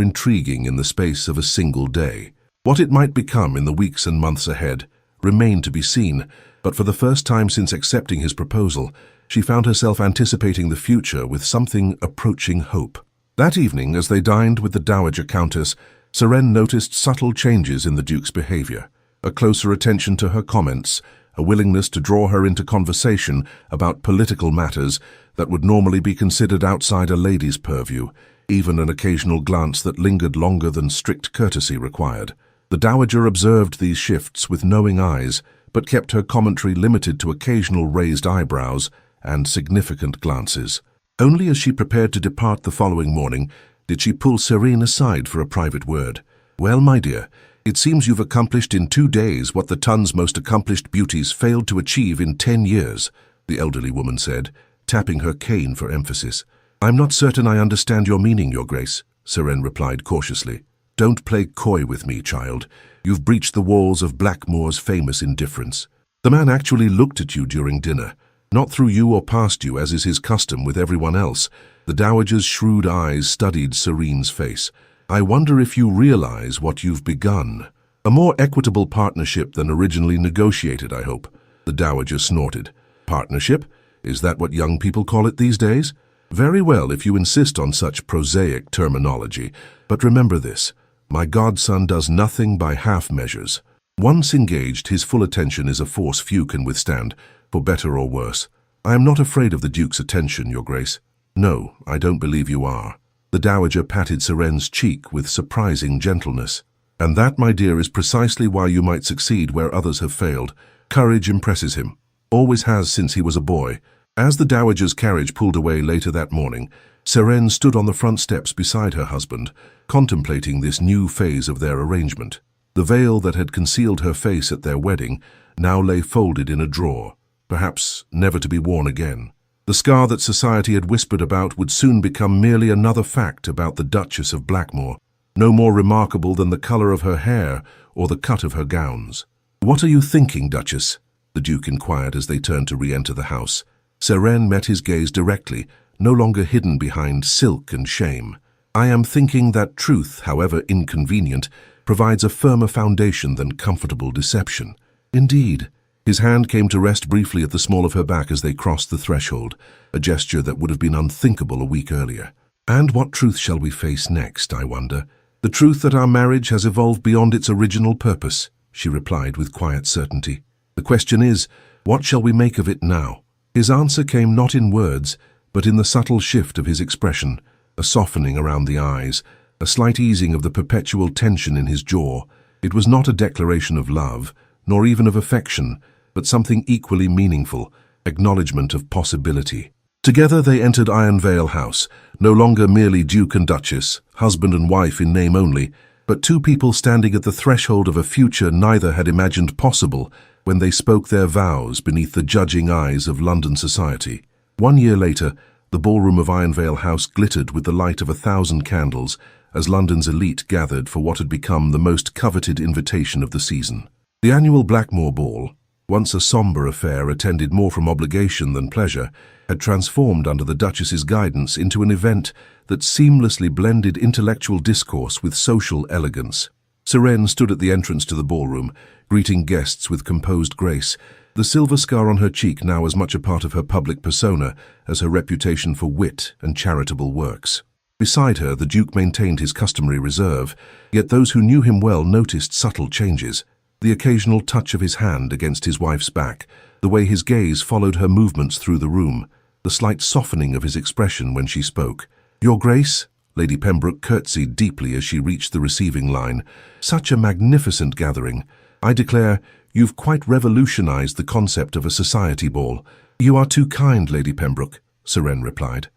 intriguing in the space of a single day. What it might become in the weeks and months ahead remained to be seen, but for the first time since accepting his proposal, she found herself anticipating the future with something approaching hope. That evening, as they dined with the Dowager Countess, Serene noticed subtle changes in the Duke's behavior. a closer attention to her comments, a willingness to draw her into conversation about political matters that would normally be considered outside a lady's purview, even an occasional glance that lingered longer than strict courtesy required. The dowager observed these shifts with knowing eyes, but kept her commentary limited to occasional raised eyebrows and significant glances. Only as she prepared to depart the following morning did she pull Serene aside for a private word. "Well, my dear, it seems you've accomplished in 2 days what the ton's most accomplished beauties failed to achieve in 10 years, the elderly woman said, tapping her cane for emphasis. "I'm not certain I understand your meaning, Your Grace," Serene replied cautiously. "Don't play coy with me, child. You've breached the walls of Blackmoor's famous indifference. The man actually looked at you during dinner, not through you or past you as is his custom with everyone else." The dowager's shrewd eyes studied Serene's face. "I wonder if you realize what you've begun. A more equitable partnership than originally negotiated, I hope." The dowager snorted. "Partnership? Is that what young people call it these days? Very well, if you insist on such prosaic terminology. But remember this, my godson does nothing by half measures. Once engaged, his full attention is a force few can withstand, for better or worse. I am not afraid of the Duke's attention, Your Grace." "No, I don't believe you are." The dowager patted Serene's cheek with surprising gentleness. "And that, my dear, is precisely why you might succeed where others have failed. Courage impresses him. Always has since he was a boy." As the dowager's carriage pulled away later that morning, Serene stood on the front steps beside her husband, contemplating this new phase of their arrangement. The veil that had concealed her face at their wedding now lay folded in a drawer, perhaps never to be worn again. The scar that society had whispered about would soon become merely another fact about the Duchess of Blackmoor, no more remarkable than the color of her hair or the cut of her gowns. "What are you thinking, Duchess?" the Duke inquired as they turned to re-enter the house. Serene met his gaze directly, no longer hidden behind silk and shame. "I am thinking that truth, however inconvenient, provides a firmer foundation than comfortable deception." "Indeed." His hand came to rest briefly at the small of her back as they crossed the threshold, a gesture that would have been unthinkable a week earlier. "And what truth shall we face next, I wonder?" "The truth that our marriage has evolved beyond its original purpose," she replied with quiet certainty. "The question is, what shall we make of it now?" His answer came not in words, but in the subtle shift of his expression, a softening around the eyes, a slight easing of the perpetual tension in his jaw. It was not a declaration of love, nor even of affection, but something equally meaningful, acknowledgement of possibility. Together they entered Iron Vale House, no longer merely Duke and Duchess, husband and wife in name only, but two people standing at the threshold of a future neither had imagined possible when they spoke their vows beneath the judging eyes of London society. 1 year later, the ballroom of Iron Vale House glittered with the light of 1,000 candles as London's elite gathered for what had become the most coveted invitation of the season. The annual Blackmoor Ball, once a sombre affair attended more from obligation than pleasure, had transformed under the Duchess's guidance into an event that seamlessly blended intellectual discourse with social elegance. Serene stood at the entrance to the ballroom, greeting guests with composed grace, the silver scar on her cheek now as much a part of her public persona as her reputation for wit and charitable works. Beside her, the Duke maintained his customary reserve, yet those who knew him well noticed subtle changes. The occasional touch of his hand against his wife's back, the way his gaze followed her movements through the room, the slight softening of his expression when she spoke. "Your Grace?" Lady Pembroke curtsied deeply as she reached the receiving line. "Such a magnificent gathering. I declare, you've quite revolutionized the concept of a society ball." "You are too kind, Lady Pembroke," Serene replied,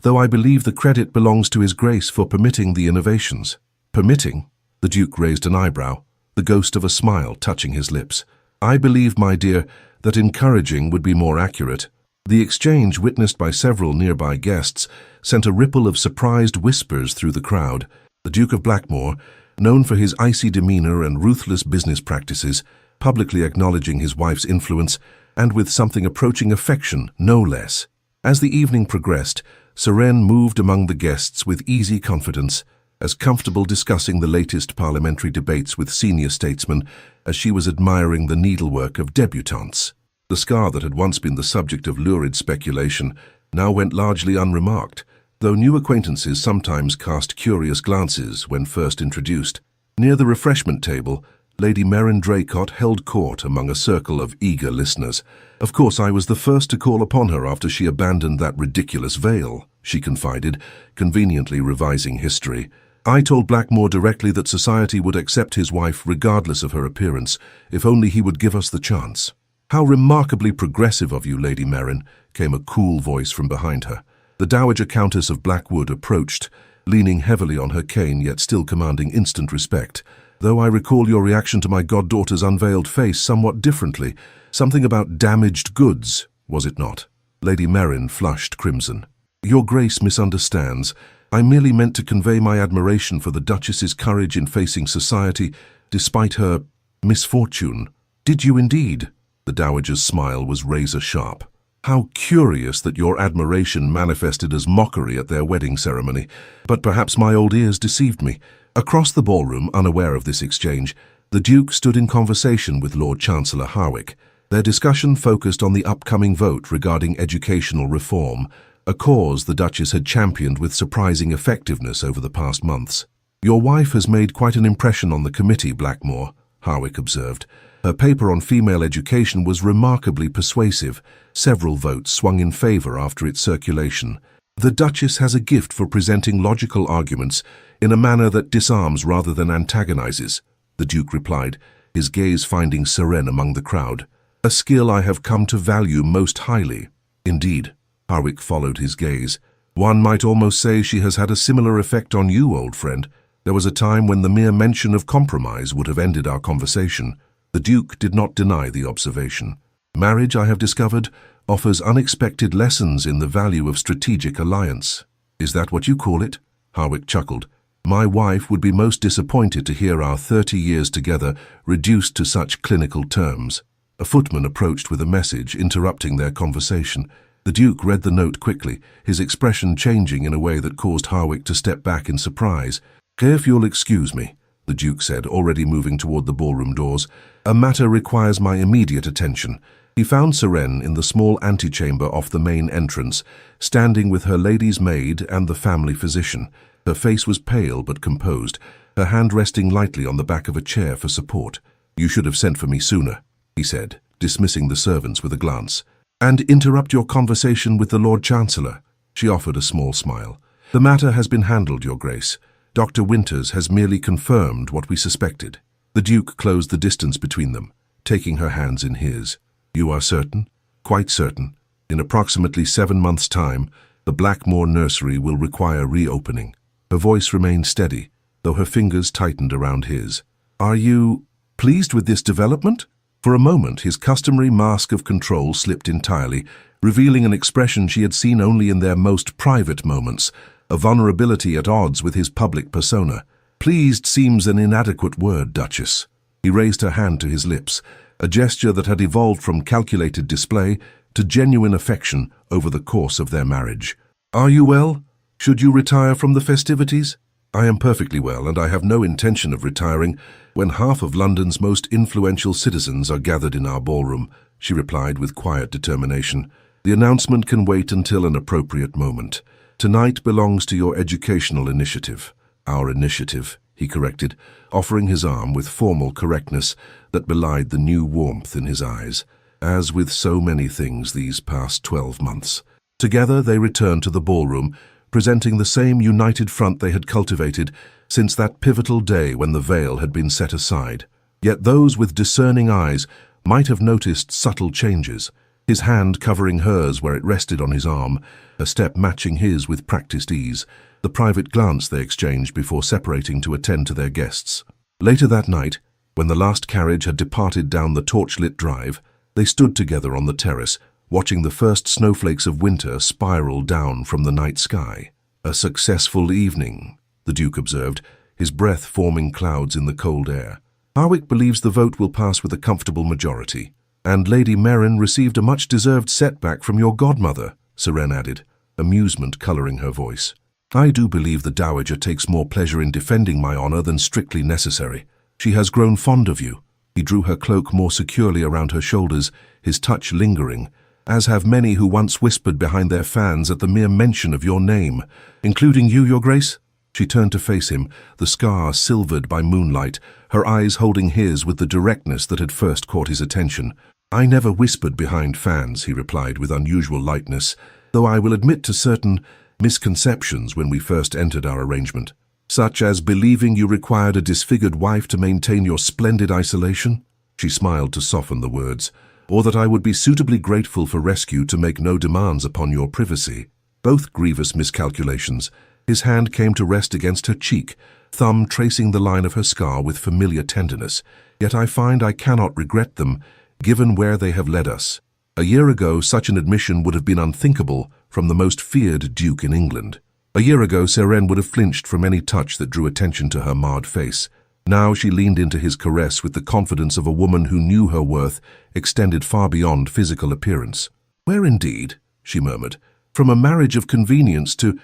"though I believe the credit belongs to His Grace for permitting the innovations." "Permitting?" The Duke raised an eyebrow, the ghost of a smile touching his lips. "I believe, my dear, that encouraging would be more accurate." The exchange, witnessed by several nearby guests, sent a ripple of surprised whispers through the crowd. The Duke of Blackmoor, known for his icy demeanor and ruthless business practices, publicly acknowledging his wife's influence, and with something approaching affection, no less. As the evening progressed, Serene moved among the guests with easy confidence, as comfortable discussing the latest parliamentary debates with senior statesmen as she was admiring the needlework of debutantes. The scar that had once been the subject of lurid speculation now went largely unremarked, though new acquaintances sometimes cast curious glances when first introduced. Near the refreshment table, Lady Meryn Draycott held court among a circle of eager listeners. Of course, I was the first to call upon her after she abandoned that ridiculous veil, she confided, conveniently revising history. I told Blackmore directly that society would accept his wife regardless of her appearance, if only he would give us the chance. How remarkably progressive of you, Lady Meryn, came a cool voice from behind her. The Dowager Countess of Blackwood approached, leaning heavily on her cane yet still commanding instant respect. Though I recall your reaction to my goddaughter's unveiled face somewhat differently. Something about damaged goods, was it not? Lady Meryn flushed crimson. Your Grace misunderstands. I merely meant to convey my admiration for the Duchess's courage in facing society, despite her misfortune. Did you indeed? The Dowager's smile was razor-sharp. How curious that your admiration manifested as mockery at their wedding ceremony. But perhaps my old ears deceived me. Across the ballroom, unaware of this exchange, the Duke stood in conversation with Lord Chancellor Harwick. Their discussion focused on the upcoming vote regarding educational reform, a cause the Duchess had championed with surprising effectiveness over the past months. Your wife has made quite an impression on the committee, Blackmore, Harwick observed. Her paper on female education was remarkably persuasive. Several votes swung in favour after its circulation. The Duchess has a gift for presenting logical arguments in a manner that disarms rather than antagonizes, the Duke replied, his gaze finding Seren among the crowd. A skill I have come to value most highly. Indeed, Harwick followed his gaze. One might almost say she has had a similar effect on you, old friend. There was a time when the mere mention of compromise would have ended our conversation. The Duke did not deny the observation. Marriage, I have discovered, offers unexpected lessons in the value of strategic alliance. Is that what you call it? Harwick chuckled. My wife would be most disappointed to hear our 30 years together reduced to such clinical terms. A footman approached with a message, interrupting their conversation. The Duke read the note quickly, his expression changing in a way that caused Harwick to step back in surprise. If you'll excuse me, the Duke said, already moving toward the ballroom doors. A matter requires my immediate attention. He found Seren in the small antechamber off the main entrance, standing with her lady's maid and the family physician. Her face was pale but composed, her hand resting lightly on the back of a chair for support. You should have sent for me sooner, he said, dismissing the servants with a glance. And interrupt your conversation with the Lord Chancellor. She offered a small smile. The matter has been handled, Your Grace. Dr. Winters has merely confirmed what we suspected. The Duke closed the distance between them, taking her hands in his. You are certain? Quite certain. In approximately 7 months' time, the Blackmore nursery will require reopening. Her voice remained steady, though her fingers tightened around his. Are you pleased with this development? For a moment, his customary mask of control slipped entirely, revealing an expression she had seen only in their most private moments, a vulnerability at odds with his public persona. Pleased seems an inadequate word, Duchess. He raised her hand to his lips, a gesture that had evolved from calculated display to genuine affection over the course of their marriage. Are you well? Should you retire from the festivities? I am perfectly well, and I have no intention of retiring when half of London's most influential citizens are gathered in our ballroom, she replied with quiet determination. The announcement can wait until an appropriate moment. Tonight belongs to your educational initiative. Our initiative, he corrected, offering his arm with formal correctness that belied the new warmth in his eyes, as with so many things these past 12 months. Together they returned to the ballroom, presenting the same united front they had cultivated since that pivotal day when the veil had been set aside. Yet those with discerning eyes might have noticed subtle changes, his hand covering hers where it rested on his arm, her step matching his with practiced ease, the private glance they exchanged before separating to attend to their guests. Later that night, when the last carriage had departed down the torchlit drive, they stood together on the terrace, watching the first snowflakes of winter spiral down from the night sky. A successful evening, the Duke observed, his breath forming clouds in the cold air. Harwick believes the vote will pass with a comfortable majority. And Lady Meryn received a much-deserved setback from your godmother, Seren added, amusement colouring her voice. I do believe the Dowager takes more pleasure in defending my honour than strictly necessary. She has grown fond of you. He drew her cloak more securely around her shoulders, his touch lingering, as have many who once whispered behind their fans at the mere mention of your name, including you, Your Grace. She turned to face him, the scar silvered by moonlight, her eyes holding his with the directness that had first caught his attention. "I never whispered behind fans," he replied with unusual lightness, "though I will admit to certain misconceptions when we first entered our arrangement, such as believing you required a disfigured wife to maintain your splendid isolation." She smiled to soften the words. "Or that I would be suitably grateful for rescue to make no demands upon your privacy." Both grievous miscalculations. His hand came to rest against her cheek, thumb tracing the line of her scar with familiar tenderness. "Yet I find I cannot regret them, given where they have led us." A year ago, such an admission would have been unthinkable from the most feared duke in England. A year ago, Seren would have flinched from any touch that drew attention to her marred face. Now she leaned into his caress with the confidence of a woman who knew her worth extended far beyond physical appearance. "Where indeed?" she murmured. "From a marriage of convenience to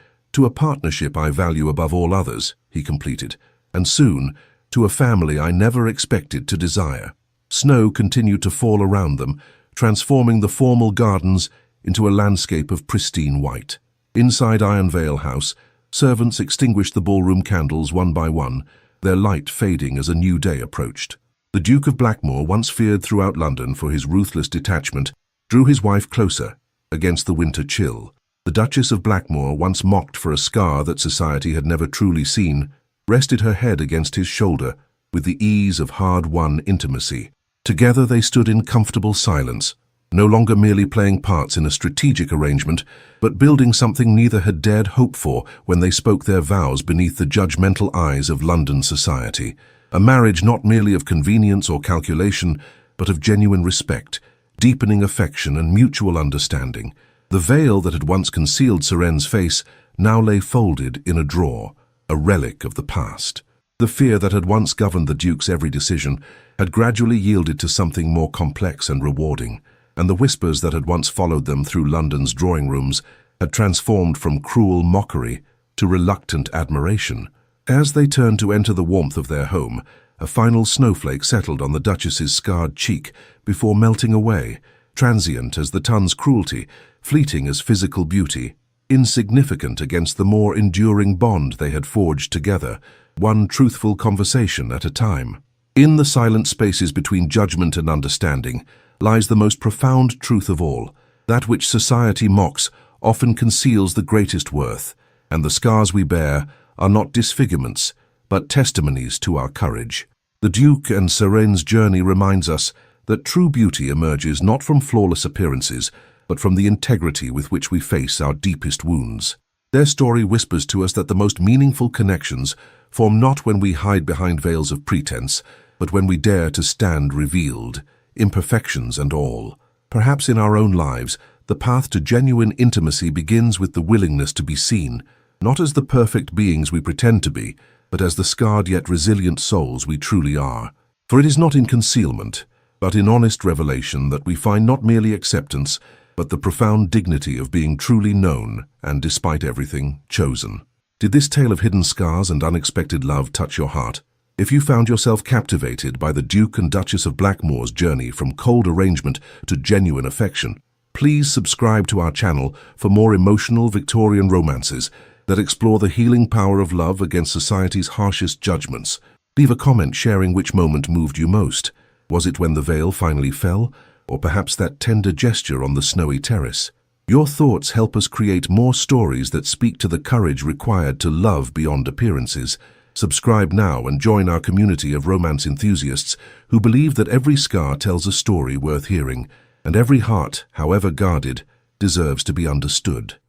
a partnership I value above all others," he completed. "And soon, to a family I never expected to desire." Snow continued to fall around them, transforming the formal gardens into a landscape of pristine white. Inside Ironvale House, servants extinguished the ballroom candles one by one, their light fading as a new day approached. The Duke of Blackmore, once feared throughout London for his ruthless detachment, drew his wife closer against the winter chill. The Duchess of Blackmore, once mocked for a scar that society had never truly seen, rested her head against his shoulder with the ease of hard-won intimacy. Together they stood in comfortable silence, no longer merely playing parts in a strategic arrangement, but building something neither had dared hope for when they spoke their vows beneath the judgmental eyes of London society. A marriage not merely of convenience or calculation, but of genuine respect, deepening affection and mutual understanding. The veil that had once concealed Seren's face now lay folded in a drawer, a relic of the past. The fear that had once governed the Duke's every decision had gradually yielded to something more complex and rewarding, and the whispers that had once followed them through London's drawing rooms had transformed from cruel mockery to reluctant admiration. As they turned to enter the warmth of their home, a final snowflake settled on the Duchess's scarred cheek before melting away, transient as the ton's cruelty, fleeting as physical beauty, insignificant against the more enduring bond they had forged together, one truthful conversation at a time. In the silent spaces between judgment and understanding lies the most profound truth of all. That which society mocks often conceals the greatest worth, and the scars we bear are not disfigurements, but testimonies to our courage. The Duke and Seren's journey reminds us that true beauty emerges not from flawless appearances, but from the integrity with which we face our deepest wounds. Their story whispers to us that the most meaningful connections form not when we hide behind veils of pretense, but when we dare to stand revealed, imperfections and all. Perhaps in our own lives, the path to genuine intimacy begins with the willingness to be seen, not as the perfect beings we pretend to be, but as the scarred yet resilient souls we truly are. For it is not in concealment, but in honest revelation that we find not merely acceptance, but the profound dignity of being truly known and, despite everything, chosen. Did this tale of hidden scars and unexpected love touch your heart? If you found yourself captivated by the Duke and Duchess of Blackmore's journey from cold arrangement to genuine affection, please subscribe to our channel for more emotional Victorian romances that explore the healing power of love against society's harshest judgments. Leave a comment sharing which moment moved you most. Was it when the veil finally fell, or perhaps that tender gesture on the snowy terrace? Your thoughts help us create more stories that speak to the courage required to love beyond appearances. Subscribe now and join our community of romance enthusiasts who believe that every scar tells a story worth hearing, and every heart, however guarded, deserves to be understood.